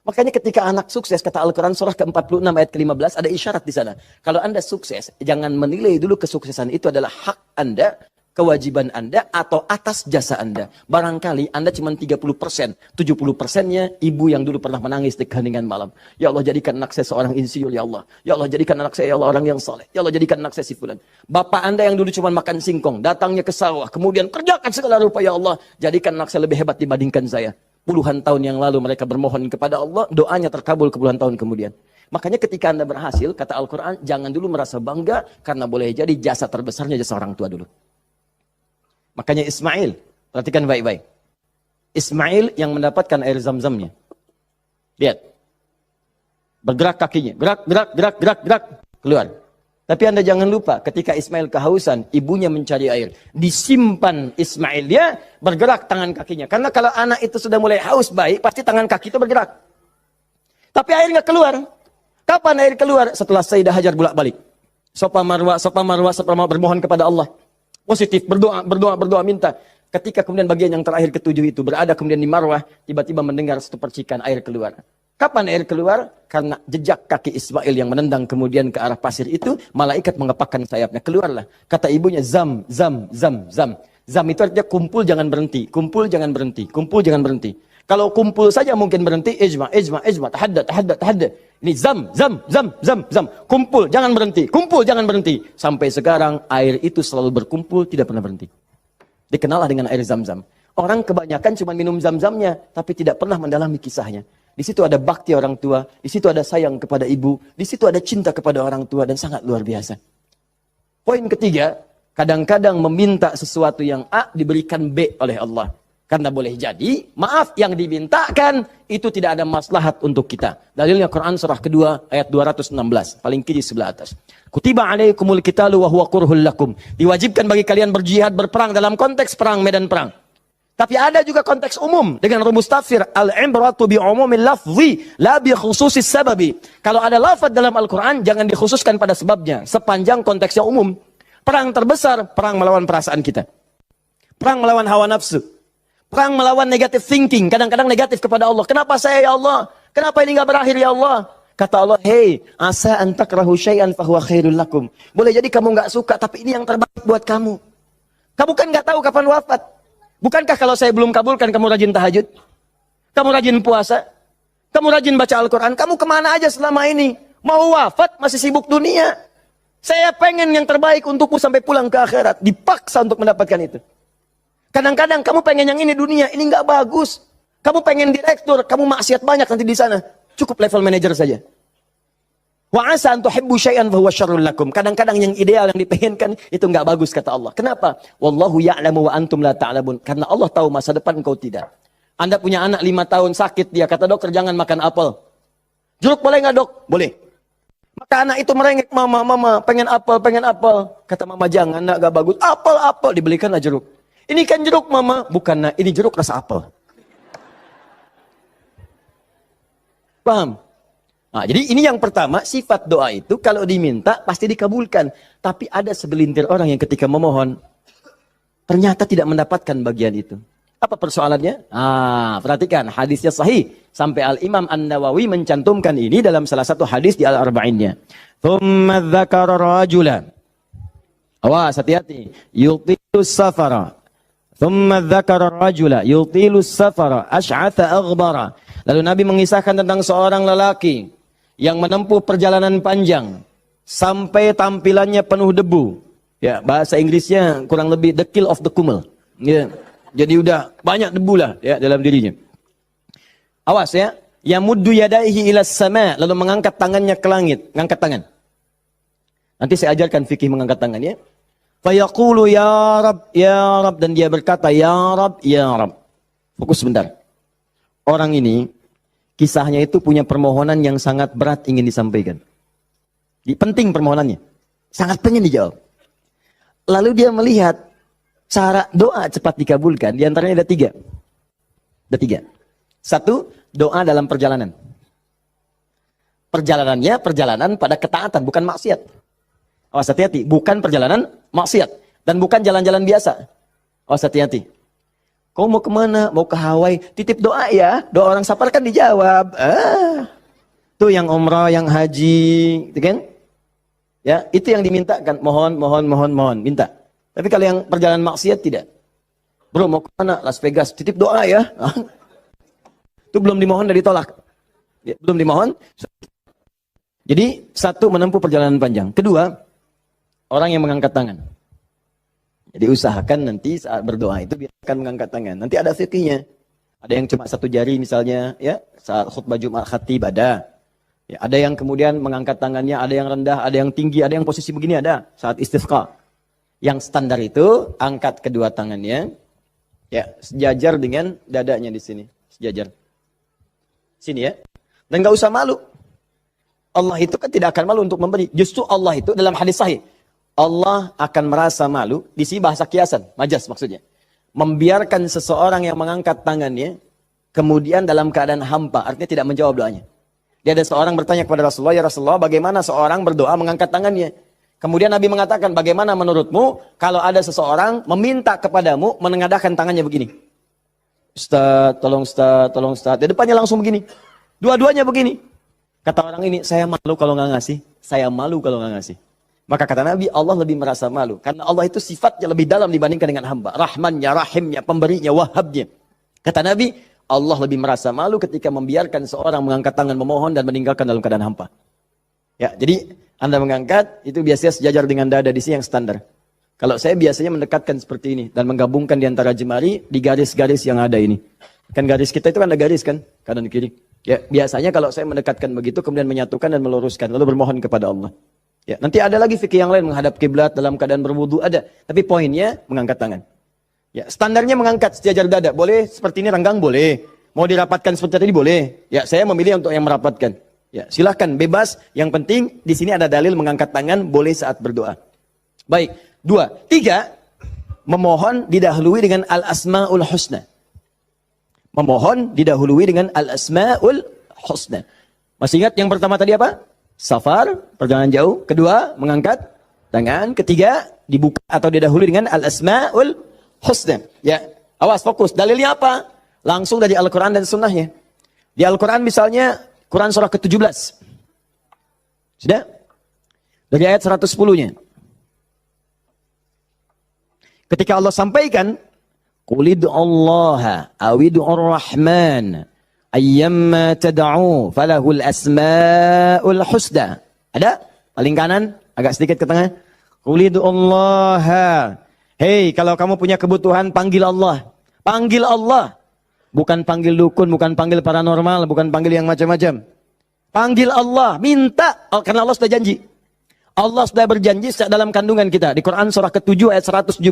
Makanya ketika anak sukses, kata Al-Quran surah ke-46 ayat ke-15, ada isyarat di sana. Kalau Anda sukses, jangan menilai dulu kesuksesan itu adalah hak Anda, kewajiban Anda, atau atas jasa Anda. Barangkali Anda cuma 30%, 70%-nya ibu yang dulu pernah menangis di keheningan malam. Ya Allah, jadikan anak saya seorang insinyur, ya Allah. Ya Allah, jadikan anak saya, ya Allah, orang yang saleh. Ya Allah, jadikan anak saya si fulan. Bapak Anda yang dulu cuma makan singkong, datangnya ke sawah, kemudian kerjakan segala rupa, ya Allah. Jadikan anak saya lebih hebat dibandingkan saya. Puluhan tahun yang lalu mereka bermohon kepada Allah, doanya terkabul ke puluhan tahun kemudian. Makanya ketika Anda berhasil, kata Al-Quran, jangan dulu merasa bangga, karena boleh jadi jasa terbesarnya jasa orang tua dulu. Makanya Ismail, perhatikan baik-baik. Ismail yang mendapatkan air zam-zamnya. Lihat. Bergerak kakinya, gerak, keluar. Tapi Anda jangan lupa, ketika Ismail kehausan, ibunya mencari air. Disimpan Ismail, dia bergerak tangan kakinya. Karena kalau anak itu sudah mulai haus baik, pasti tangan kaki itu bergerak. Tapi air nggak keluar. Kapan air keluar? Setelah Sayyidah Hajar bolak-balik. Safa Marwah, bermohon kepada Allah. Positif, berdoa, minta. Ketika kemudian bagian yang terakhir ketujuh itu berada kemudian di Marwah, tiba-tiba mendengar satu percikan air keluar. Kapan air keluar? Karena jejak kaki Ismail yang menendang kemudian ke arah pasir itu, malaikat mengepakkan sayapnya. Keluarlah. Kata ibunya, zam. Zam itu artinya kumpul jangan berhenti. Kumpul jangan berhenti. Kumpul jangan berhenti. Kalau kumpul saja mungkin berhenti, ijma. Tahadda. Ini zam. Kumpul jangan berhenti. Kumpul jangan berhenti. Sampai sekarang air itu selalu berkumpul, tidak pernah berhenti. Dikenallah dengan air zam-zam. Orang kebanyakan cuma minum zam-zamnya, tapi tidak pernah mendalami kisahnya. Di situ ada bakti orang tua, di situ ada sayang kepada ibu, di situ ada cinta kepada orang tua dan sangat luar biasa. Poin ketiga, kadang-kadang meminta sesuatu yang A diberikan B oleh Allah. Karena boleh jadi, maaf yang dimintakan itu tidak ada maslahat untuk kita. Dalilnya Quran surah kedua ayat 216, paling kiri sebelah atas. Kutiba alaikumul qitalu wa huwa kurhul lakum. Diwajibkan bagi kalian berjihad, berperang dalam konteks perang, medan perang. Tapi ada juga konteks umum dengan rumus tafsir al-ibratu bi umumil lafzi la bi khususis sababi. Kalau ada lafaz dalam Al-Qur'an jangan dikhususkan pada sebabnya, sepanjang konteksnya umum. Perang terbesar, perang melawan perasaan kita. Perang melawan hawa nafsu. Perang melawan negative thinking, kadang-kadang negatif kepada Allah. Kenapa saya ya Allah? Kenapa ini enggak berakhir ya Allah? Kata Allah, "Hei, asa an takrahu syai'an fa huwa khairul lakum." Boleh jadi kamu enggak suka, tapi ini yang terbaik buat kamu. Kamu kan enggak tahu kapan wafat. Bukankah kalau saya belum kabulkan kamu rajin tahajud? Kamu rajin puasa? Kamu rajin baca Al-Quran? Kamu kemana aja selama ini? Mau wafat masih sibuk dunia. Saya pengen yang terbaik untukmu sampai pulang ke akhirat. Dipaksa untuk mendapatkan itu. Kadang-kadang kamu pengen yang ini dunia, ini nggak bagus. Kamu pengen direktur, kamu maksiat banyak nanti di sana. Cukup level manager saja. Wa asa an tuhibbu syai'an fa huwa syarrul lakum. Kadang-kadang yang ideal yang dipengenkan itu enggak bagus kata Allah. Kenapa? Wallahu ya'lamu wa antum la ta'lamun. Karena Allah tahu masa depan engkau tidak. Anda punya anak 5 tahun sakit, dia kata dokter jangan makan apel. Jeruk boleh enggak dok? Boleh. Maka anak itu merengek, mama, pengen apel, pengen apel. Kata mama, jangan nak, gak bagus. Apel, dibelikanlah jeruk. Ini kan jeruk mama. Bukan nak, ini jeruk rasa apel. Paham? Nah, jadi ini yang pertama, sifat doa itu kalau diminta pasti dikabulkan. Tapi ada segelintir orang yang ketika memohon, ternyata tidak mendapatkan bagian itu. Apa persoalannya? Perhatikan, hadisnya sahih. Sampai Al-Imam An-Nawawi mencantumkan ini dalam salah satu hadis di Al-Arba'innya. Thumma dzakara rajulan. Awas, hati-hati. Yutilus safara. Thumma dzakara rajula. Yutilus safara. Ash'atha aghbara. Lalu Nabi mengisahkan tentang seorang lelaki yang menempuh perjalanan panjang sampai tampilannya penuh debu. Ya, bahasa Inggrisnya kurang lebih the kill of the kumel. Ya. Jadi udah banyak debu lah ya dalam dirinya. Awas ya, yamuddu yadaihi ila sama, lalu mengangkat tangannya ke langit, ngangkat tangan. Nanti saya ajarkan fikih mengangkat tangan ya. Fa yaqulu ya Rab, dan dia berkata ya Rab. Fokus sebentar. Orang ini kisahnya itu punya permohonan yang sangat berat ingin disampaikan. Penting permohonannya. Sangat pengen dijawab. Lalu dia melihat cara doa cepat dikabulkan, diantaranya ada tiga. Satu, doa dalam perjalanan. Perjalanannya perjalanan pada ketaatan, bukan maksiat. Awas hati-hati, bukan perjalanan maksiat. Dan bukan jalan-jalan biasa. Awas hati-hati. Kau mau kemana? Mau ke Hawaii? Titip doa ya. Doa orang safar kan dijawab. Tuh yang umrah, yang haji, gitu kan? Ya, itu yang dimintakan. Mohon, minta. Tapi kalau yang perjalanan maksiat tidak. Bro, mau ke mana? Las Vegas. Titip doa ya. Itu belum dimohon dan ditolak. Ya, belum dimohon. Jadi, satu, menempuh perjalanan panjang. Kedua, orang yang mengangkat tangan. Jadi usahakan nanti saat berdoa itu biarkan mengangkat tangan. Nanti ada fikihnya. Ada yang cuma satu jari misalnya, ya, saat khutbah Jumat khatib ada. Ya, ada yang kemudian mengangkat tangannya, ada yang rendah, ada yang tinggi, ada yang posisi begini ada saat istisqa. Yang standar itu angkat kedua tangannya, ya, sejajar dengan dadanya di sini, sejajar. Sini ya. Dan nggak usah malu. Allah itu kan tidak akan malu untuk memberi. Justru Allah itu dalam hadis sahih, Allah akan merasa malu, di sini bahasa kiasan, majas maksudnya. Membiarkan seseorang yang mengangkat tangannya, kemudian dalam keadaan hampa, artinya tidak menjawab doanya. Dia ada seorang bertanya kepada Rasulullah, ya Rasulullah, bagaimana seorang berdoa mengangkat tangannya? Kemudian Nabi mengatakan, bagaimana menurutmu kalau ada seseorang meminta kepadamu menengadahkan tangannya begini? Ustaz, tolong Ustaz. Di depannya langsung begini. Dua-duanya begini. Kata orang ini, saya malu kalau nggak ngasih. Saya malu kalau nggak ngasih. Maka kata Nabi, Allah lebih merasa malu. Karena Allah itu sifatnya lebih dalam dibandingkan dengan hamba. Rahmannya, rahimnya, pemberinya, wahabnya. Kata Nabi, Allah lebih merasa malu ketika membiarkan seorang mengangkat tangan memohon dan meninggalkan dalam keadaan hampa. Ya, jadi Anda mengangkat, itu biasanya sejajar dengan dada di sini yang standar. Kalau saya biasanya mendekatkan seperti ini. Dan menggabungkan di antara jemari di garis-garis yang ada ini. Kan garis kita itu kan ada garis kan, kanan kiri. Ya, biasanya kalau saya mendekatkan begitu, kemudian menyatukan dan meluruskan. Lalu bermohon kepada Allah. Ya, nanti ada lagi fikih yang lain menghadap kiblat dalam keadaan berwudu ada, tapi poinnya mengangkat tangan. Ya, standarnya mengangkat sejajar dada. Boleh seperti ini renggang boleh. Mau dirapatkan seperti tadi boleh. Ya, saya memilih untuk yang merapatkan. Ya, silahkan bebas. Yang penting di sini ada dalil mengangkat tangan boleh saat berdoa. Baik, 2, 3 memohon didahului dengan al-asmaul husna. Memohon didahului dengan al-asmaul husna. Masih ingat yang pertama tadi apa? Safar, perjalanan jauh. Kedua, mengangkat tangan. Ketiga, dibuka atau didahului dengan al-asma'ul husna. Ya, awas fokus. Dalilnya apa? Langsung dari Al-Quran dan sunnahnya. Di Al-Quran misalnya, Quran surah ke-17. Sudah? Dari ayat 110-nya. Ketika Allah sampaikan, Qulid'u Allaha awid'u ar-Rahman. Ayyamma tad'u falahul asma'ul husna. Ada? Paling kanan, agak sedikit ke tengah. Qulid'u Allah. Hei, kalau kamu punya kebutuhan, panggil Allah. Panggil Allah. Bukan panggil dukun, bukan panggil paranormal, bukan panggil yang macam-macam. Panggil Allah, minta. Karena Allah sudah janji. Allah sudah berjanji dalam kandungan kita. Di Quran surah ke-7 ayat 172.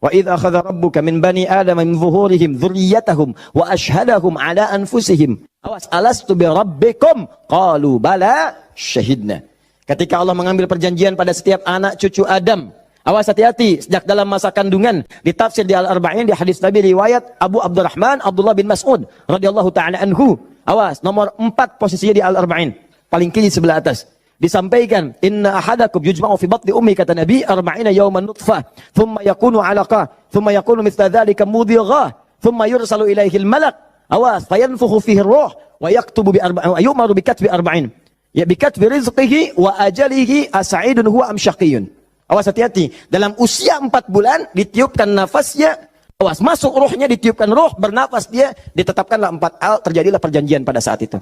Wa idz akhadha rabbuka min bani Adam min zuhurihim dzurriyyatahum wa ashhadahum ala anfusihim. Awas, alastu bi rabbikum? Qalu bala syahidna. Ketika Allah mengambil perjanjian pada setiap anak cucu Adam. Awas hati-hati, sejak dalam masa kandungan. Ditafsir di Al-Arba'in, di hadis Nabi riwayat Abu Abdurrahman Abdullah bin Mas'ud radhiyallahu ta'ala anhu. Awas, nomor 4 posisinya di Al-Arba'in. Paling kiri sebelah atas. Disampaikan, inna ahadakum yujma'u fi batni ummi, kata Nabi, arba'ina yawman nutfah, thumma yakunu alaqah, thumma yakunu mithla dhalika mudhighah, thumma yursalu ilaihi al-malak. Awas, fayanfukhu fihi ar-ruh wa yaktubu bi arba'in, yu'maru bi katbi arba'in. Ya bi katbi rizqihi wa ajalihi as'idun huwa am syaqiyyun. Awas hati-hati, dalam usia 4 bulan ditiupkan nafasnya, awas masuk ruhnya, ditiupkan ruh, bernafas dia, ditetapkanlah 4 hal, terjadilah perjanjian pada saat itu.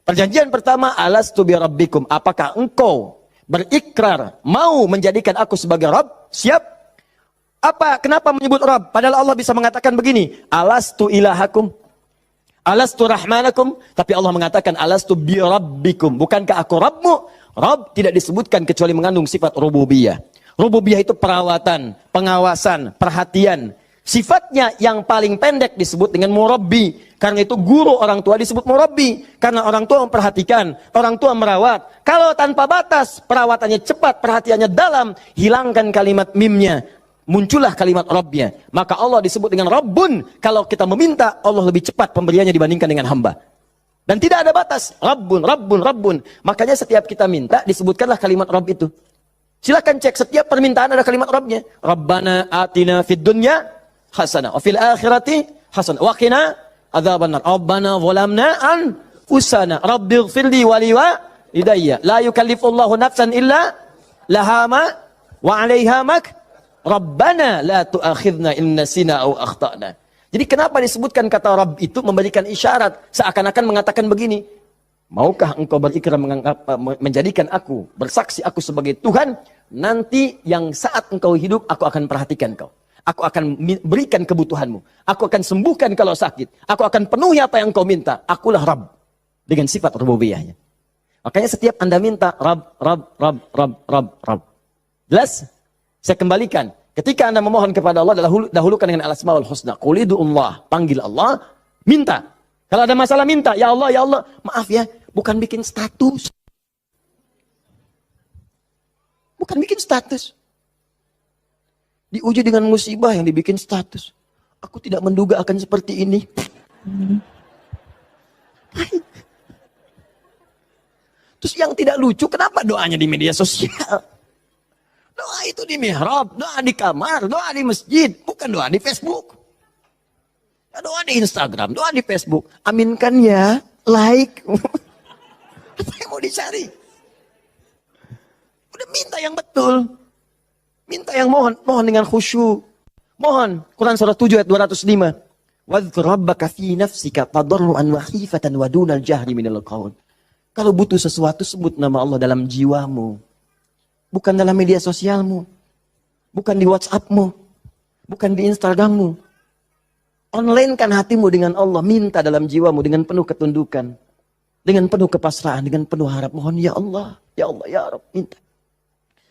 Perjanjian pertama, alastu bi rabbikum, apakah engkau berikrar mau menjadikan aku sebagai Rabb? Siap? Apa? Kenapa menyebut Rabb? Padahal Allah bisa mengatakan begini, alastu ilahakum, alastu rahmanakum, tapi Allah mengatakan alastu bi rabbikum, bukankah aku Rabbmu? Rabb tidak disebutkan kecuali mengandung sifat rububiyah. Rububiyah itu perawatan, pengawasan, perhatian. Sifatnya yang paling pendek disebut dengan murabbi. Karena itu guru orang tua disebut murabbi. Karena orang tua memperhatikan, orang tua merawat. Kalau tanpa batas, perawatannya cepat, perhatiannya dalam, hilangkan kalimat mimnya. Muncullah kalimat Rabbnya. Maka Allah disebut dengan Rabbun. Kalau kita meminta, Allah lebih cepat pemberiannya dibandingkan dengan hamba. Dan tidak ada batas. Rabbun, Rabbun, Rabbun. Makanya setiap kita minta, disebutkanlah kalimat Rabb itu. Silakan cek, setiap permintaan ada kalimat Rabbnya. Rabbana atina fid dunya hasanah wa fil akhirati hasanah wa qina adzabannar. Rabbana zalamna anfusana rabbighfirli wa li walidayya la yukallifullahu nafsan illa laha ma wa 'alaiha mak. Rabbana la tu'akhidna in nasina aw akhtana. Jadi kenapa disebutkan kata Rabb itu memberikan isyarat seakan-akan mengatakan begini, maukah engkau berikrar menjadikan aku, bersaksi aku sebagai Tuhan, nanti yang saat engkau hidup, aku akan perhatikan kau. Aku akan berikan kebutuhanmu. Aku akan sembuhkan kalau sakit. Aku akan penuhi apa yang engkau minta. Akulah Rabb. Dengan sifat rububiyahnya. Makanya setiap Anda minta, Rabb, Rabb, Rabb, Rabb, Rabb, Rabb. Jelas? Saya kembalikan. Ketika Anda memohon kepada Allah, dahulukan dengan al-asmaul husna. Qulidu'ullah. Panggil Allah, minta. Kalau ada masalah minta, ya Allah, maaf ya, bukan bikin status. Bukan bikin status. Diuji dengan musibah yang dibikin status. Aku tidak menduga akan seperti ini. Terus yang tidak lucu, kenapa doanya di media sosial? Doa itu di mihrab, doa di kamar, doa di masjid, bukan doa di Facebook. Doa di Instagram, doa di Facebook. Aminkan ya, like. Apa yang mau dicari? Udah minta yang betul. Minta yang mohon dengan khusyuk. Mohon. Quran surah 7 ayat 205. Wadhkur rabbaka fi nafsika tadarruan wa khifatan wa dunal jahri minal qaul. Kalau butuh sesuatu, sebut nama Allah dalam jiwamu. Bukan dalam media sosialmu. Bukan di WhatsAppmu. Bukan di Instagrammu. Online-kan hatimu dengan Allah. Minta dalam jiwamu dengan penuh ketundukan. Dengan penuh kepasrahan. Dengan penuh harap. Mohon ya Allah. Ya Allah, ya Rabb. Minta.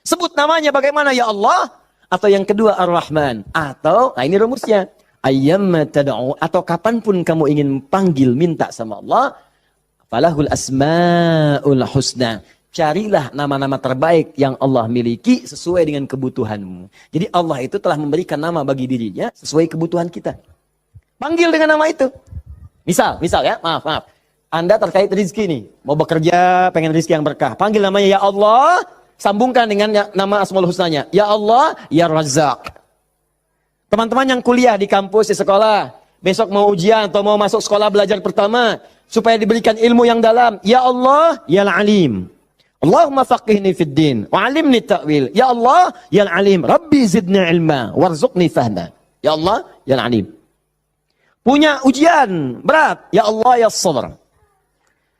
Sebut namanya bagaimana ya Allah. Atau yang kedua Ar-Rahman. Atau, nah ini rumusnya. Ayyamma tad'u. Atau kapanpun kamu ingin panggil, minta sama Allah. Falahul asma'ul husna. Carilah nama-nama terbaik yang Allah miliki sesuai dengan kebutuhanmu. Jadi Allah itu telah memberikan nama bagi dirinya sesuai kebutuhan kita. Panggil dengan nama itu. Misal ya, maaf. Anda terkait rezeki nih, mau bekerja, pengen rezeki yang berkah. Panggil namanya ya Allah, sambungkan dengan nama Asmaul Husnanya. Ya Allah, ya Razzaq. Teman-teman yang kuliah di kampus, di sekolah, besok mau ujian atau mau masuk sekolah belajar pertama, supaya diberikan ilmu yang dalam. Ya Allah, ya Alim. Allahumma faqihni fid din wa 'allimni ta'wil. Ya Allah, ya Alim, Rabbi zidni ilma warzuqni fahma. Ya Allah, ya Alim. Punya ujian berat, ya Allah, ya Sabr.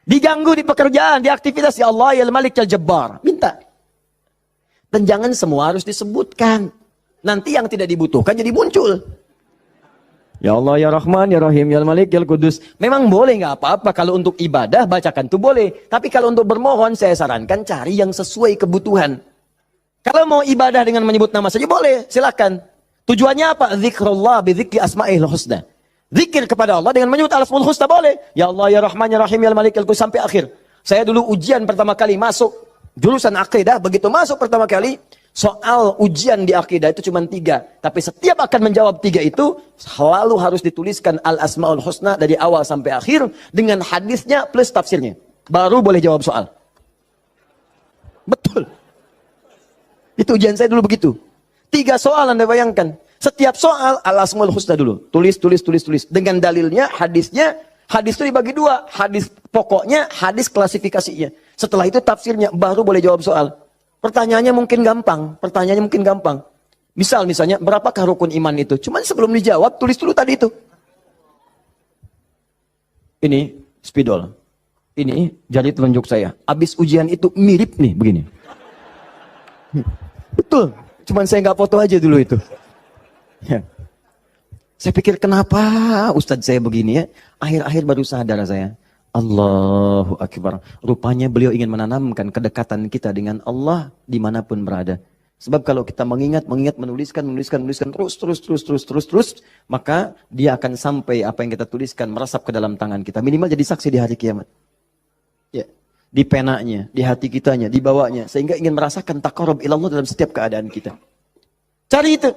Diganggu di pekerjaan, di aktivitas, ya Allah, ya Malik, ya Jabbar. Minta. Dan jangan semua harus disebutkan. Nanti yang tidak dibutuhkan jadi muncul. Ya Allah, ya Rahman, ya Rahim, ya Malik, ya Qudus. Memang boleh, nggak apa-apa. Kalau untuk ibadah, bacakan itu boleh. Tapi kalau untuk bermohon, saya sarankan cari yang sesuai kebutuhan. Kalau mau ibadah dengan menyebut nama saja boleh, silakan. Tujuannya apa? Zikrullah bidzikri asma'il husna. Zikir kepada Allah dengan menyebut al-asmaul husna boleh. Ya Allah, ya Rahman, ya Rahim, ya Malik, ya Qudus, sampai akhir. Saya dulu ujian pertama kali masuk Jurusan akidah begitu masuk pertama kali, soal ujian di akidah itu cuma 3. Tapi setiap akan menjawab 3 itu, selalu harus dituliskan Al-Asma'ul Husna dari awal sampai akhir, dengan hadisnya plus tafsirnya. Baru boleh jawab soal. Betul. Itu ujian saya dulu begitu. 3 soal Anda bayangkan. Setiap soal Al-Asma'ul Husna dulu. Tulis. Dengan dalilnya, hadisnya. Hadis itu dibagi 2. Hadis pokoknya, hadis klasifikasinya. Setelah itu tafsirnya, baru boleh jawab soal. Pertanyaannya mungkin gampang. Misalnya, berapakah rukun iman itu? Cuman sebelum dijawab, tulis dulu tadi itu. Ini spidol. Ini jari telunjuk saya. Habis ujian itu mirip nih, begini. Betul. Cuman saya nggak foto aja dulu itu. Ya. Saya pikir kenapa Ustadz saya begini ya. Akhir-akhir baru sadar saya. Allahu Akbar. Rupanya beliau ingin menanamkan kedekatan kita dengan Allah dimanapun berada. Sebab kalau kita mengingat, menuliskan terus, maka dia akan sampai apa yang kita tuliskan meresap ke dalam tangan kita. Minimal jadi saksi di hari kiamat. Ya. Di penanya, di hati kitanya, di bawahnya. Sehingga ingin merasakan taqarrub ilallah dalam setiap keadaan kita. Cari itu.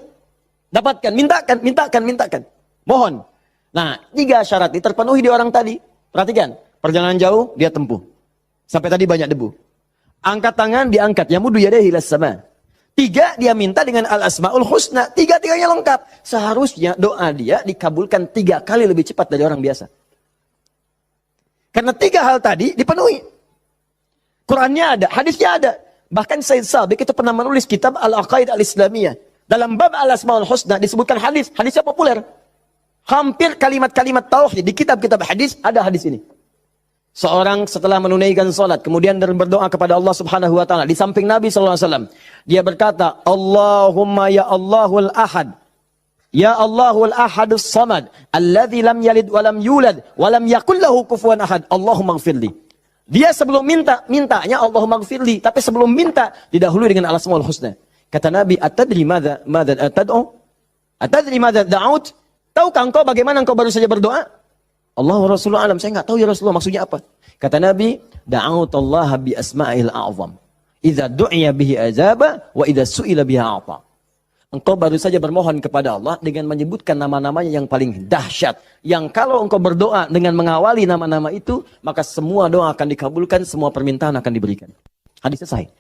Dapatkan, mintakan. Mohon. Nah, 3 syarat ini terpenuhi di orang tadi. Perhatikan. Perjalanan jauh, dia tempuh. Sampai tadi banyak debu. Angkat tangan, diangkat. Yamudu yadayhi ilas sama. 3, dia minta dengan Al-Asma'ul Husna. 3-tiganya lengkap. Seharusnya doa dia dikabulkan 3 kali lebih cepat dari orang biasa. Karena 3 hal tadi dipenuhi. Qurannya ada, hadisnya ada. Bahkan Sayyid Sabiq itu pernah menulis kitab Al-Aqaid Al-Islamiyah. Dalam bab Al-Asma'ul Husna disebutkan hadis. Hadisnya populer. Hampir kalimat-kalimat tauhid di kitab-kitab hadis ada hadis ini. Seorang setelah menunaikan salat kemudian berdoa kepada Allah Subhanahu wa taala di samping Nabi sallallahu alaihi wasallam, dia berkata, "Allahumma ya Allahul Ahad. Ya Allahul Ahadus Samad, alladzi lam yalid wa lam yulad wa lam yakul lahu kufuwan ahad. Allahumma ighfirli." Dia sebelum mintanya Allahumma ighfirli, tapi sebelum minta didahului dengan Al-Asmaul Husna. Kata Nabi, "Atadri madza tad'u? Atadri madza da'ut?" Tahukah engkau bagaimana engkau baru saja berdoa? Allah wa Rasulullah alam, saya enggak tahu ya Rasulullah maksudnya apa. Kata Nabi, "Da'autullaha bi asma'il a'zam. Idza du'iya bihi ajaba wa idza su'ila biha a'ta." Engkau baru saja bermohon kepada Allah dengan menyebutkan nama-namanya yang paling dahsyat. Yang kalau engkau berdoa dengan mengawali nama-nama itu, maka semua doa akan dikabulkan, semua permintaan akan diberikan. Hadis selesai.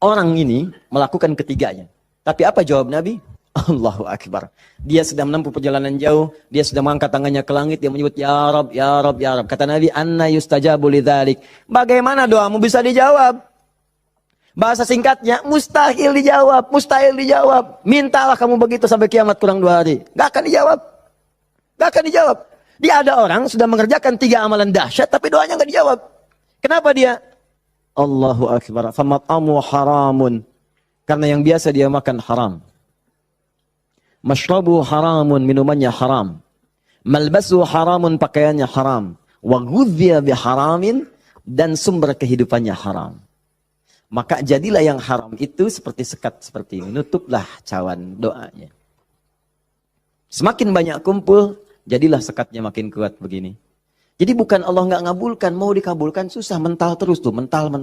Orang ini melakukan ketiganya. Tapi apa jawab Nabi? Allahu Akbar. Dia sudah menempuh perjalanan jauh, dia sudah mengangkat tangannya ke langit, dia menyebut ya Rab, ya Rab, ya Rab. Kata Nabi, "Anna yustajabu lidzalik." Bagaimana doamu bisa dijawab? Bahasa singkatnya, mustahil dijawab, mustahil dijawab. Mintalah kamu begitu sampai kiamat kurang 2 hari. Gak akan dijawab. Gak akan dijawab. Dia ada orang sudah mengerjakan 3 amalan dahsyat, tapi doanya gak dijawab. Kenapa dia? Allahu Akbar. Famat'amu haramun. Karena yang biasa dia makan haram. Mashrabu haramun, minumannya haram. Malbasu haramun, pakaiannya haram. Wa ghudhiya biharamin, dan sumber kehidupannya haram. Maka jadilah yang haram itu seperti sekat seperti ini. Nutuplah cawan doanya. Semakin banyak kumpul, jadilah sekatnya makin kuat begini. Jadi bukan Allah nggak ngabulkan, mau dikabulkan susah, mental terus tuh. Mental.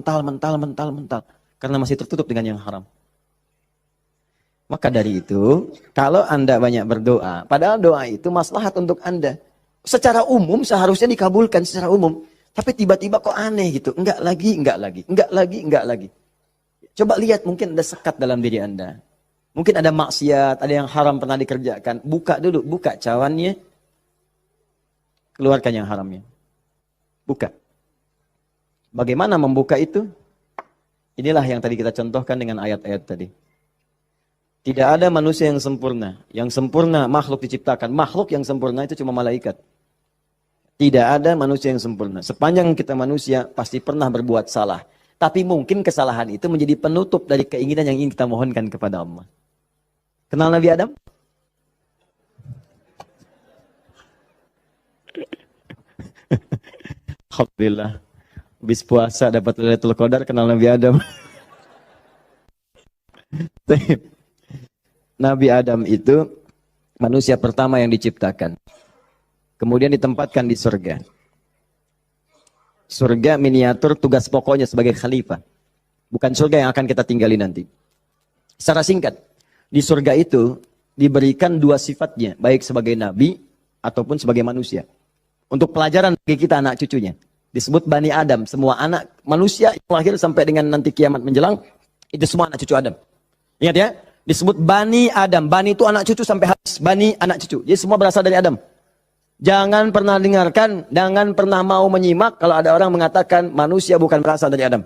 Karena masih tertutup dengan yang haram. Maka dari itu, kalau Anda banyak berdoa, padahal doa itu maslahat untuk Anda. Secara umum seharusnya dikabulkan secara umum. Tapi tiba-tiba kok aneh gitu. Enggak lagi. Coba lihat, mungkin ada sekat dalam diri Anda. Mungkin ada maksiat, ada yang haram pernah dikerjakan. Buka dulu, buka cawannya. Keluarkan yang haramnya. Buka. Bagaimana membuka itu? Inilah yang tadi kita contohkan dengan ayat-ayat tadi. Tidak ada manusia yang sempurna. Yang sempurna makhluk diciptakan. Makhluk yang sempurna itu cuma malaikat. Tidak ada manusia yang sempurna. Sepanjang kita manusia pasti pernah berbuat salah. Tapi mungkin kesalahan itu menjadi penutup dari keinginan yang ingin kita mohonkan kepada Allah. Kenal Nabi Adam? Alhamdulillah. Habis puasa dapat Lailatul Qadar, kenal Nabi Adam. Nabi Adam itu manusia pertama yang diciptakan. Kemudian ditempatkan di surga. Surga miniatur, tugas pokoknya sebagai khalifah. Bukan surga yang akan kita tinggali nanti. Secara singkat, di surga itu diberikan dua sifatnya, baik sebagai nabi ataupun sebagai manusia. Untuk pelajaran bagi kita anak cucunya. Disebut Bani Adam, semua anak manusia yang lahir sampai dengan nanti kiamat menjelang, itu semua anak cucu Adam. Ingat ya, disebut Bani Adam. Bani itu anak cucu sampai habis. Bani anak cucu. Jadi semua berasal dari Adam. Jangan pernah dengarkan, jangan pernah mau menyimak kalau ada orang mengatakan manusia bukan berasal dari Adam.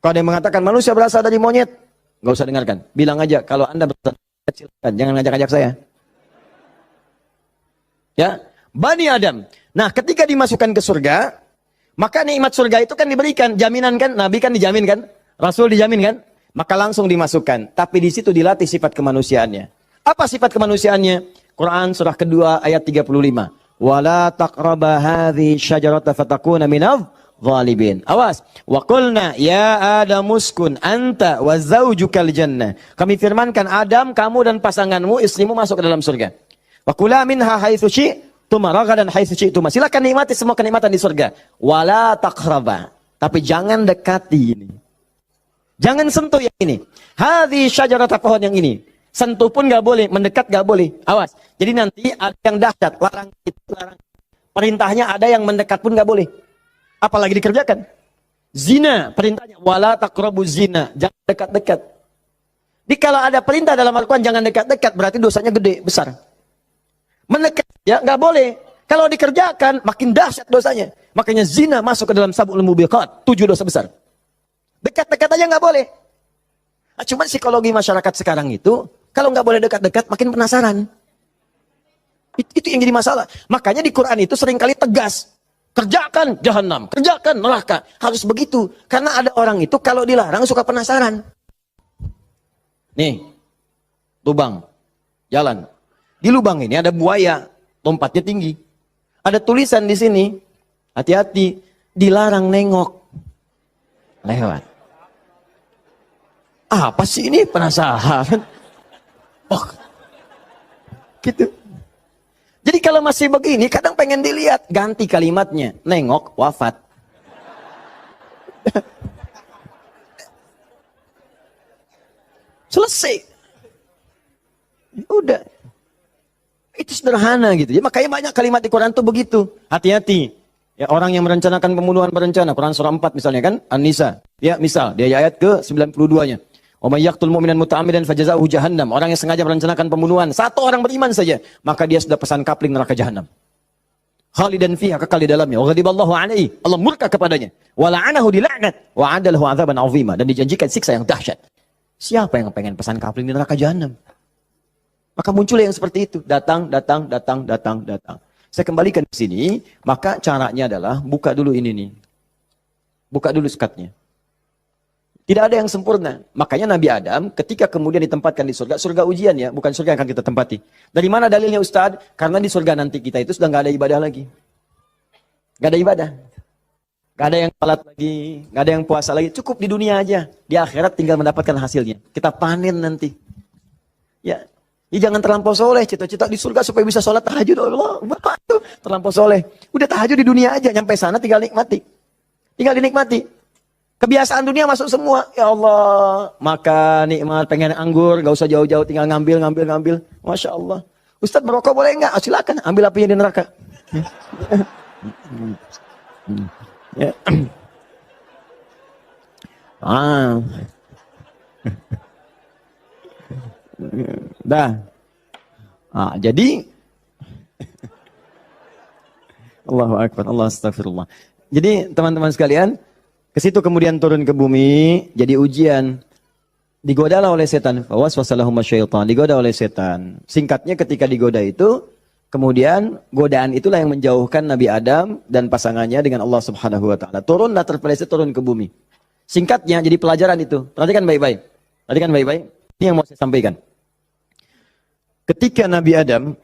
Kalau ada yang mengatakan manusia berasal dari monyet, nggak usah dengarkan. Bilang aja, kalau Anda berasal dari monyet, silakan. Jangan ngajak-ngajak saya. Ya, Bani Adam. Nah, ketika dimasukkan ke surga, maka nikmat surga itu kan diberikan, jaminan kan, Nabi kan dijamin kan, Rasul dijamin kan, maka langsung dimasukkan. Tapi di situ dilatih sifat kemanusiaannya. Apa sifat kemanusiaannya? Quran surah kedua ayat 35. Wala taqraba hadhihi syajarata fatakuna minadh zalimin. Awas. Wa qulna ya Adam uskun anta wa zaujukal jannah. Kami firmankan Adam, kamu dan pasanganmu, istrimu masuk ke dalam surga. Wa kula minha haitsu syi'tum ragadan haitsu syi'tum. Silakan nikmati semua kenikmatan di surga. Wala taqraba. Tapi jangan dekati ini. Jangan sentuh yang ini. Hadhi syajarata, pohon yang ini. Sentuh pun gak boleh, mendekat gak boleh. Awas. Jadi nanti ada yang dahsyat, larang. Perintahnya ada yang mendekat pun gak boleh. Apalagi dikerjakan. Zina, perintahnya. Wala taqrabu zina. Jangan dekat-dekat. Jadi kalau ada perintah dalam Al-Quran jangan dekat-dekat, berarti dosanya gede, besar. Mendekat, ya gak boleh. Kalau dikerjakan, makin dahsyat dosanya. Makanya zina masuk ke dalam sab'ul mubiqat. 7 dosa besar. Dekat-dekat aja nggak boleh. Nah, cuman psikologi masyarakat sekarang itu, kalau nggak boleh dekat-dekat, makin penasaran. Itu yang jadi masalah. Makanya di Quran itu seringkali tegas. Kerjakan jahanam, kerjakan neraka. Harus begitu. Karena ada orang itu kalau dilarang suka penasaran. Nih, lubang, jalan. Di lubang ini ada buaya, lompatnya tinggi. Ada tulisan di sini, hati-hati, dilarang nengok. Lewat. Apa sih ini? Penasaran. Oh, gitu. Jadi kalau masih begini, kadang pengen dilihat. Ganti kalimatnya. Nengok, wafat. Selesai. Udah. Itu sederhana gitu. Ya, makanya banyak kalimat di Quran tuh begitu. Hati-hati. Ya, orang yang merencanakan pembunuhan berencana. Quran surah 4 misalnya kan. An-Nisa. Ya, misal. Dia ayat ke 92-nya. Wa may yaqtul mu'minan muta'ammidan fajaza'uhu jahannam. Orang yang sengaja merencanakan pembunuhan, satu orang beriman saja, maka dia sudah pesan kapling neraka jahanam. Khalidan fiha, kekal di dalamnya. Wa ghadiballahu alaihi. Allah murka kepadanya. Wa la'anahu dila'nat wa 'adalahu 'adzaban 'azima, dan dijanjikan siksa yang dahsyat. Siapa yang pengen pesan kapling di neraka jahanam? Maka muncul yang seperti itu, datang. Saya kembalikan ke sini, maka caranya adalah buka dulu ini nih. Buka dulu sekatnya. Tidak ada yang sempurna. Makanya Nabi Adam ketika kemudian ditempatkan di surga, surga ujian ya, bukan surga yang akan kita tempati. Dari mana dalilnya Ustadz? Karena di surga nanti kita itu sudah nggak ada ibadah lagi. Nggak ada ibadah. Nggak ada yang salat lagi, nggak ada yang puasa lagi. Cukup di dunia aja. Di akhirat tinggal mendapatkan hasilnya. Kita panen nanti. Ya, jangan terlampau soleh. Cita-cita di surga supaya bisa sholat tahajud. Allah, bapak tuh terlampau soleh. Udah tahajud di dunia aja. Nyampe sana tinggal nikmati. Tinggal dinikmati. Kebiasaan dunia masuk semua. Ya Allah, makan, nikmat, pengen anggur, gak usah jauh-jauh, tinggal ngambil. Masya Allah. Ustadz merokok boleh enggak? Oh, silakan, ambil apinya di neraka. Ya. Dah. Jadi Allahu Akbar, Allah astagfirullah. Jadi teman-teman sekalian, ke situ kemudian turun ke bumi, jadi ujian. Digodalah oleh setan. Fawaswasalahum syaitan. Digoda oleh setan. Singkatnya ketika digoda itu, kemudian godaan itulah yang menjauhkan Nabi Adam dan pasangannya dengan Allah Subhanahu wa taala. Turunlah terpeleset turun ke bumi. Singkatnya jadi pelajaran itu. Perhatikan baik-baik. Ini yang mau saya sampaikan. Ketika Nabi Adam,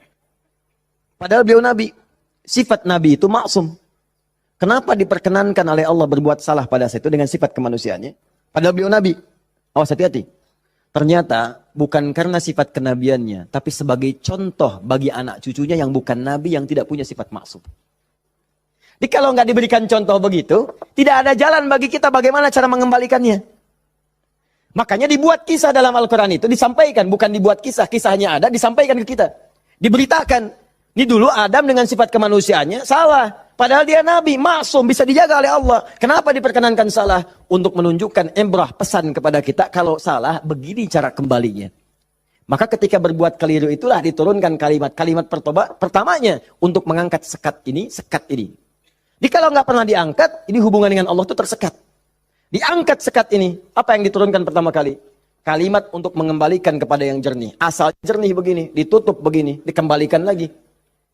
padahal beliau Nabi, sifat Nabi itu maksum. Kenapa diperkenankan oleh Allah berbuat salah pada saat itu dengan sifat kemanusiaannya? Padahal beliau Nabi. Awas hati-hati. Ternyata bukan karena sifat kenabiannya, tapi sebagai contoh bagi anak cucunya yang bukan Nabi, yang tidak punya sifat maksum. Jadi kalau nggak diberikan contoh begitu, tidak ada jalan bagi kita bagaimana cara mengembalikannya. Makanya dibuat kisah dalam Al-Quran itu disampaikan, bukan dibuat kisah. Kisahnya ada, disampaikan ke kita. Diberitakan. Ini dulu Adam dengan sifat kemanusiaannya salah. Padahal dia nabi, maksum, bisa dijaga oleh Allah. Kenapa diperkenankan salah? Untuk menunjukkan ibrah, pesan kepada kita, kalau salah, begini cara kembalinya. Maka ketika berbuat keliru itulah diturunkan kalimat pertamanya untuk mengangkat sekat ini. Jadi kalau nggak pernah diangkat, ini hubungan dengan Allah itu tersekat. Diangkat sekat ini, apa yang diturunkan pertama kali? Kalimat untuk mengembalikan kepada yang jernih. Asal jernih begini, ditutup begini, dikembalikan lagi.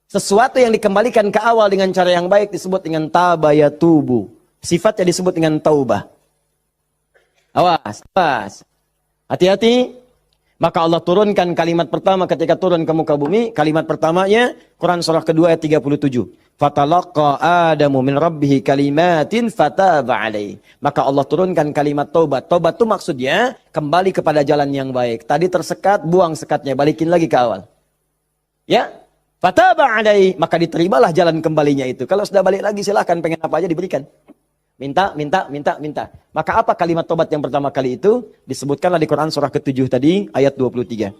Sesuatu yang dikembalikan ke awal dengan cara yang baik disebut dengan tabayatubu. Sifatnya disebut dengan taubah. Awas, awas. Hati-hati. Maka Allah turunkan kalimat pertama ketika turun ke muka bumi. Kalimat pertamanya, Quran surah kedua ayat 37. Fatalaqa Adamu min rabbihi kalimatin fataba alaih. Maka Allah turunkan kalimat taubat. Taubat itu maksudnya kembali kepada jalan yang baik. Tadi tersekat, buang sekatnya, balikin lagi ke awal. Ya, fataba alaih. Maka diterimalah jalan kembalinya itu. Kalau sudah balik lagi silahkan, pengen apa aja diberikan. Minta. Maka apa kalimat tobat yang pertama kali itu? Disebutkanlah di Quran surah ke-7 tadi, ayat 23.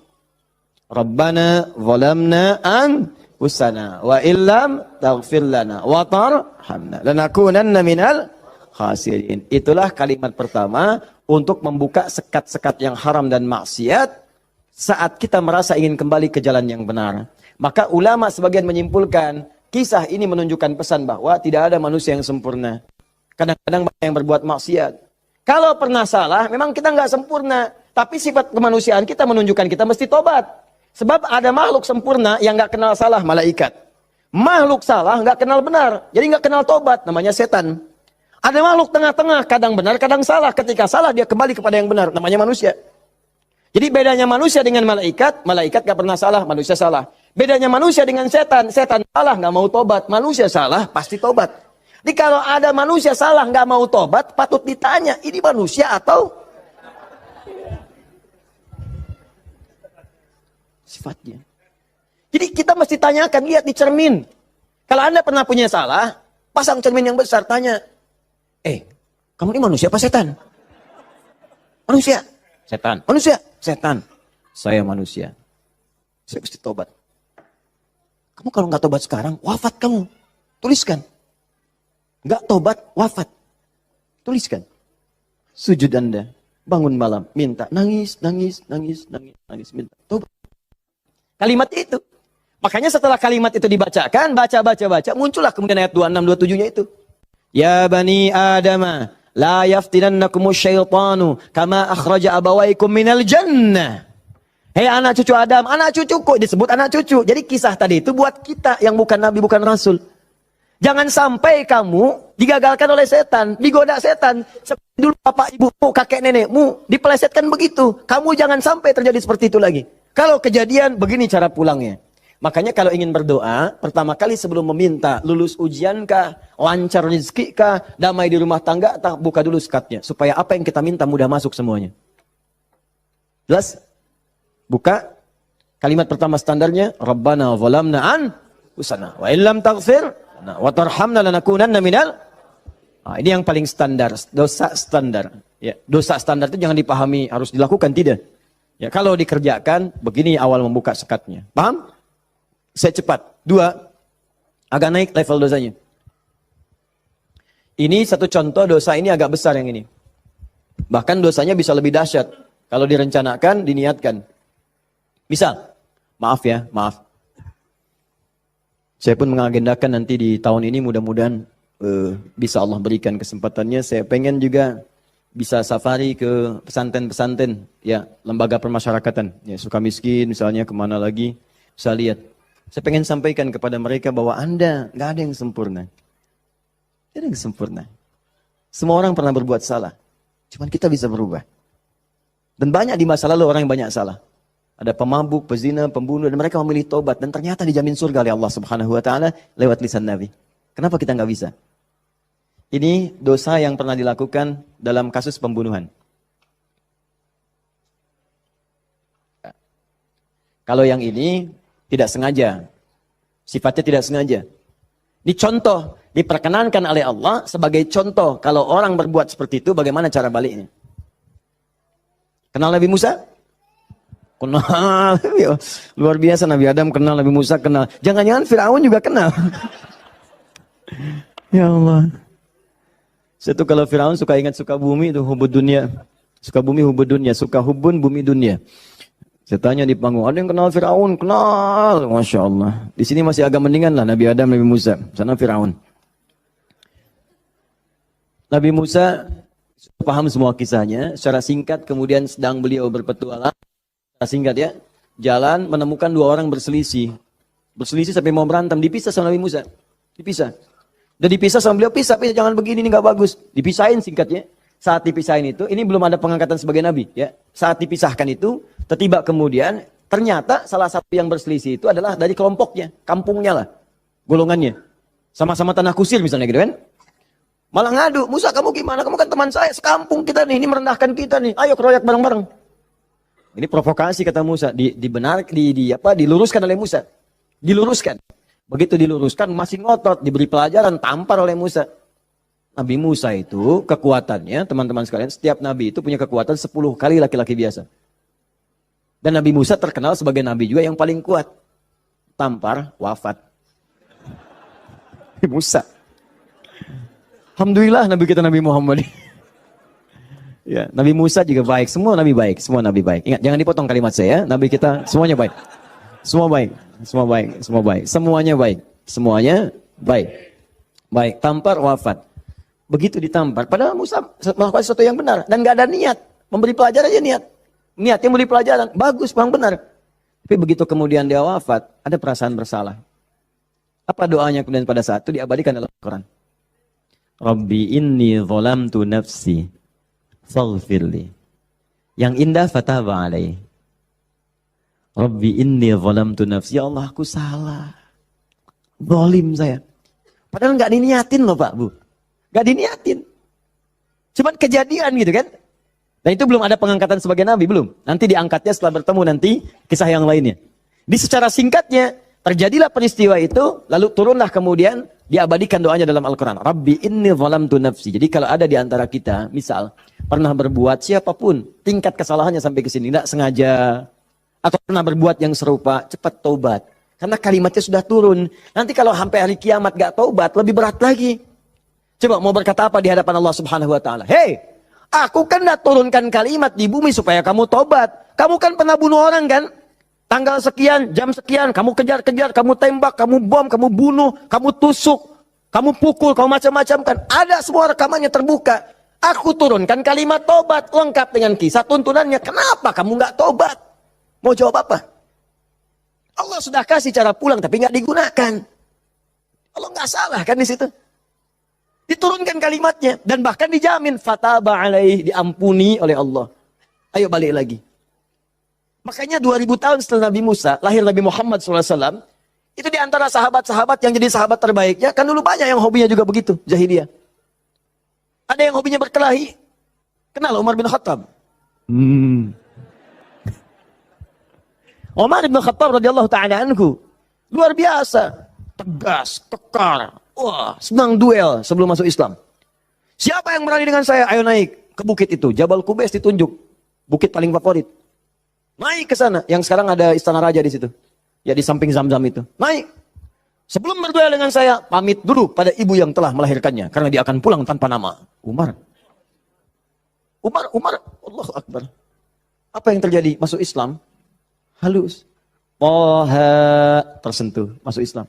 Rabbana zalamna anfusana wa illam taghfir lana wa tarhamna lanakunanna minal khasirin. Itulah kalimat pertama untuk membuka sekat-sekat yang haram dan maksiat saat kita merasa ingin kembali ke jalan yang benar. Maka ulama sebagian menyimpulkan, kisah ini menunjukkan pesan bahwa tidak ada manusia yang sempurna. Kadang-kadang banyak yang berbuat maksiat. Kalau pernah salah, memang kita nggak sempurna. Tapi sifat kemanusiaan kita menunjukkan kita mesti tobat. Sebab ada makhluk sempurna yang nggak kenal salah, malaikat. Makhluk salah nggak kenal benar, jadi nggak kenal tobat, namanya setan. Ada makhluk tengah-tengah, kadang benar, kadang salah. Ketika salah dia kembali kepada yang benar, namanya manusia. Jadi bedanya manusia dengan malaikat, malaikat nggak pernah salah, manusia salah. Bedanya manusia dengan setan, setan salah nggak mau tobat, manusia salah pasti tobat. Jadi kalau ada manusia salah nggak mau tobat, patut ditanya, ini manusia atau sifatnya. Jadi kita mesti tanyakan, lihat di cermin. Kalau Anda pernah punya salah, pasang cermin yang besar, tanya, kamu ini manusia apa setan? Manusia. Setan. Manusia. Setan. Saya manusia. Saya mesti tobat. Kamu kalau nggak tobat sekarang, wafat kamu. Tuliskan. Nggak tobat, wafat. Tuliskan. Sujud Anda. Bangun malam. Minta. Nangis. Minta. Tobat. Kalimat itu. Makanya setelah kalimat itu dibacakan, baca. Muncullah kemudian ayat 26, 27-nya itu. Ya bani Adama. La yaftinannakumus syaitanu. Kama akhraja abawaikum minal jannah. Hei anak cucu Adam. Anak cucuku. Disebut anak cucu. Jadi kisah tadi itu buat kita yang bukan nabi, bukan rasul. Jangan sampai kamu digagalkan oleh setan, digoda setan. Seperti dulu bapak ibumu, kakek nenekmu, dipelesetkan begitu. Kamu jangan sampai terjadi seperti itu lagi. Kalau kejadian, begini cara pulangnya. Makanya kalau ingin berdoa, pertama kali sebelum meminta, lulus ujian kah, lancar rezeki kah, damai di rumah tangga, buka dulu sekatnya. Supaya apa yang kita minta mudah masuk semuanya. Jelas? Buka. Kalimat pertama standarnya, Rabbana zalamna anfusana wa illam taghfir wa tarhamna lanakunanna minal. Ini yang paling standar, dosa standar. Ya, dosa standar itu jangan dipahami harus dilakukan, tidak. Ya, kalau dikerjakan begini awal membuka sekatnya. Paham? Saya cepat. 2, agak naik level dosanya. Ini satu contoh dosa ini agak besar yang ini. Bahkan dosanya bisa lebih dahsyat kalau direncanakan, diniatkan. Misal, maaf. Saya pun mengagendakan nanti di tahun ini mudah-mudahan bisa Allah berikan kesempatannya. Saya pengen juga bisa safari ke pesantren-pesantren, ya, lembaga permasyarakatan, ya, Sukamiskin misalnya, kemana lagi, bisa lihat. Saya pengen sampaikan kepada mereka bahwa Anda nggak ada yang sempurna. Tidak ada yang sempurna. Semua orang pernah berbuat salah. Cuman kita bisa berubah. Dan banyak di masa lalu orang yang banyak salah. Ada pemabuk, pezina, pembunuh, dan mereka memilih tobat. Dan ternyata dijamin surga oleh Allah Subhanahu Wa Taala lewat lisan Nabi. Kenapa kita nggak bisa? Ini dosa yang pernah dilakukan dalam kasus pembunuhan. Kalau yang ini tidak sengaja, sifatnya tidak sengaja. Ini contoh, diperkenankan oleh Allah sebagai contoh. Kalau orang berbuat seperti itu, bagaimana cara baliknya? Kenal Nabi Musa? Kenal. Luar biasa Nabi Adam kenal, Nabi Musa kenal. Jangan-jangan Firaun juga kenal. Ya Allah. Saya tuh kalau Firaun suka ingat suka bumi itu hubud dunia. Suka bumi hubud dunia, suka hubun bumi dunia. Saya tanya di panggung, ada yang kenal Firaun? Kenal. Masya Allah. Di sini masih agak mendingan lah Nabi Adam, Nabi Musa. Sana Firaun. Nabi Musa paham semua kisahnya. Secara singkat kemudian sedang beliau berpetualang. Secara singkat ya. Jalan menemukan dua orang berselisih. Berselisih sampai mau berantem. Dipisah sama Nabi Musa. Dipisah. Udah dipisah sama beliau, pisah, jangan begini, ini gak bagus. Dipisahin singkatnya. Saat dipisahin itu, ini belum ada pengangkatan sebagai nabi. Ya. Saat dipisahkan itu, tiba kemudian, ternyata salah satu yang berselisih itu adalah dari kelompoknya, kampungnya lah, golongannya. Sama-sama tanah kusir misalnya gitu kan. Malah ngadu, Musa kamu gimana? Kamu kan teman saya, sekampung kita nih, ini merendahkan kita nih. Ayo keroyak bareng-bareng. Ini provokasi kata Musa, diluruskan oleh Musa. Diluruskan. Begitu diluruskan, masih ngotot, diberi pelajaran, tampar oleh Musa. Nabi Musa itu kekuatannya, teman-teman sekalian, setiap nabi itu punya kekuatan 10 kali laki-laki biasa. Dan Nabi Musa terkenal sebagai nabi juga yang paling kuat. Tampar, wafat. Nabi Musa. Alhamdulillah Nabi kita Nabi Muhammad. Ya, Nabi Musa juga baik, semua nabi baik, semua nabi baik. Ingat, jangan dipotong kalimat saya, nabi kita semuanya baik. Semua baik, semua baik, semua baik. Semuanya baik, semuanya baik. Baik, tampar wafat. Begitu ditampar, padahal Musa melakukan sesuatu yang benar dan gak ada niat memberi pelajaran aja niat. Niatnya memberi pelajaran, bagus, bang benar. Tapi begitu kemudian dia wafat, ada perasaan bersalah. Apa doanya kemudian pada saat itu diabadikan dalam Al-Quran? Rabbi inni zalamtu nafsi faghfirli. Yang indah fataba alaih. Rabbi inni zalamtu nafsi. Ya Allah aku salah. Zalim saya. Padahal gak diniatin loh Pak Bu. Gak diniatin. Cuman kejadian gitu kan. Dan itu belum ada pengangkatan sebagai nabi, belum. Nanti diangkatnya setelah bertemu nanti kisah yang lainnya. Di secara singkatnya, terjadilah peristiwa itu, lalu turunlah kemudian diabadikan doanya dalam Al-Quran. Rabbi inni zalamtu nafsi. Jadi kalau ada di antara kita, misal, pernah berbuat siapapun, tingkat kesalahannya sampai ke sini, tidak sengaja, atau pernah berbuat yang serupa, cepat taubat. Karena kalimatnya sudah turun. Nanti kalau sampai hari kiamat gak taubat, lebih berat lagi. Coba mau berkata apa di hadapan Allah Subhanahu Wa Taala? Hei, aku kan dah turunkan kalimat di bumi supaya kamu taubat. Kamu kan pernah bunuh orang kan? Tanggal sekian, jam sekian, kamu kejar-kejar, kamu tembak, kamu bom, kamu bunuh, kamu tusuk, kamu pukul, kamu macam-macam kan? Ada semua rekamannya terbuka. Aku turunkan kalimat taubat lengkap dengan kisah tuntunannya. Kenapa kamu nggak taubat? Mau jawab apa? Allah sudah kasih cara pulang tapi nggak digunakan. Allah nggak salah kan di situ? Diturunkan kalimatnya dan bahkan dijamin fataba alaih, diampuni oleh Allah. Ayo balik lagi. Makanya 2000 tahun setelah Nabi Musa, lahir Nabi Muhammad SAW, itu di antara sahabat-sahabat yang jadi sahabat terbaiknya, kan dulu banyak yang hobinya juga begitu, jahiliyah. Ada yang hobinya berkelahi. Kenal Umar bin Khattab? Umar bin Khattab radhiyallahu ta'ala anhu, luar biasa, tegas, kekar. Wah, senang duel sebelum masuk Islam. Siapa yang berani dengan saya? Ayo naik ke bukit itu. Jabal Qubais ditunjuk. Bukit paling favorit. Naik ke sana. Yang sekarang ada istana raja di situ. Ya di samping Zam-Zam itu. Naik. Sebelum berduel dengan saya, pamit dulu pada ibu yang telah melahirkannya. Karena dia akan pulang tanpa nama. Umar. Allahu Akbar. Apa yang terjadi? Masuk Islam. Halus. Tersentuh. Masuk Islam.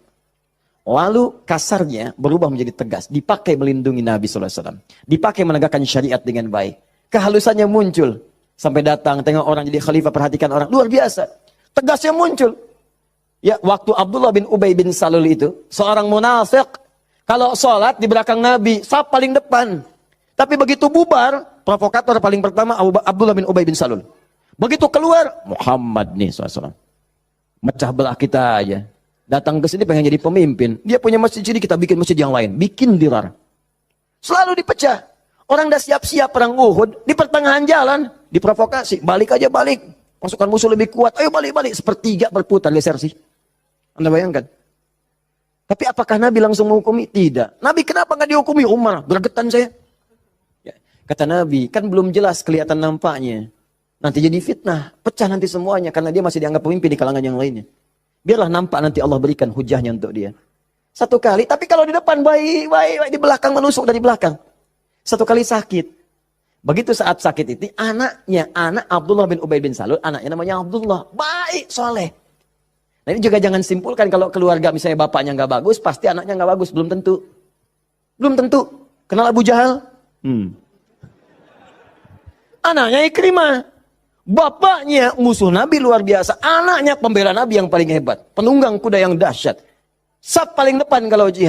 Lalu kasarnya berubah menjadi tegas. Dipakai melindungi Nabi SAW. Dipakai menegakkan syariat dengan baik. Kehalusannya muncul. Sampai datang, tengok orang jadi khalifah, perhatikan orang. Luar biasa. Tegasnya muncul. Ya, waktu Abdullah bin Ubay bin Salul itu, seorang munafik, kalau sholat di belakang Nabi, saf paling depan. Tapi begitu bubar, provokator paling pertama Abdullah bin Ubay bin Salul. Begitu keluar, Muhammad nih SAW. Mecah belah kita aja. Datang ke sini pengen jadi pemimpin. Dia punya masjid sini, kita bikin masjid yang lain. Bikin dirar. Selalu dipecah. Orang dah siap-siap perang Uhud. Di pertengahan jalan, diprovokasi. Balik aja balik. Pasukan musuh lebih kuat. Ayo balik-balik. Sepertiga berputar geser sih. Anda bayangkan. Tapi apakah Nabi langsung menghukumi? Tidak. Nabi kenapa nggak dihukumi? Umar, bergetan saya. Ya. Kata Nabi, kan belum jelas kelihatan nampaknya. Nanti jadi fitnah, pecah nanti semuanya karena dia masih dianggap pemimpin di kalangan yang lainnya. Biarlah nampak nanti Allah berikan hujahnya untuk dia. Satu kali, tapi kalau di depan baik, di belakang menusuk dari belakang. Satu kali sakit. Begitu saat sakit itu, anak Abdullah bin Ubay bin Salul, anaknya namanya Abdullah. Baik, soleh. Nah ini juga jangan simpulkan kalau keluarga misalnya bapaknya nggak bagus, pasti anaknya nggak bagus. Belum tentu. Belum tentu. Kenal Abu Jahal? Anaknya Ikrimah. Bapaknya musuh Nabi luar biasa. Anaknya pembela Nabi yang paling hebat. Penunggang kuda yang dahsyat. Saf paling depan kalau jihad.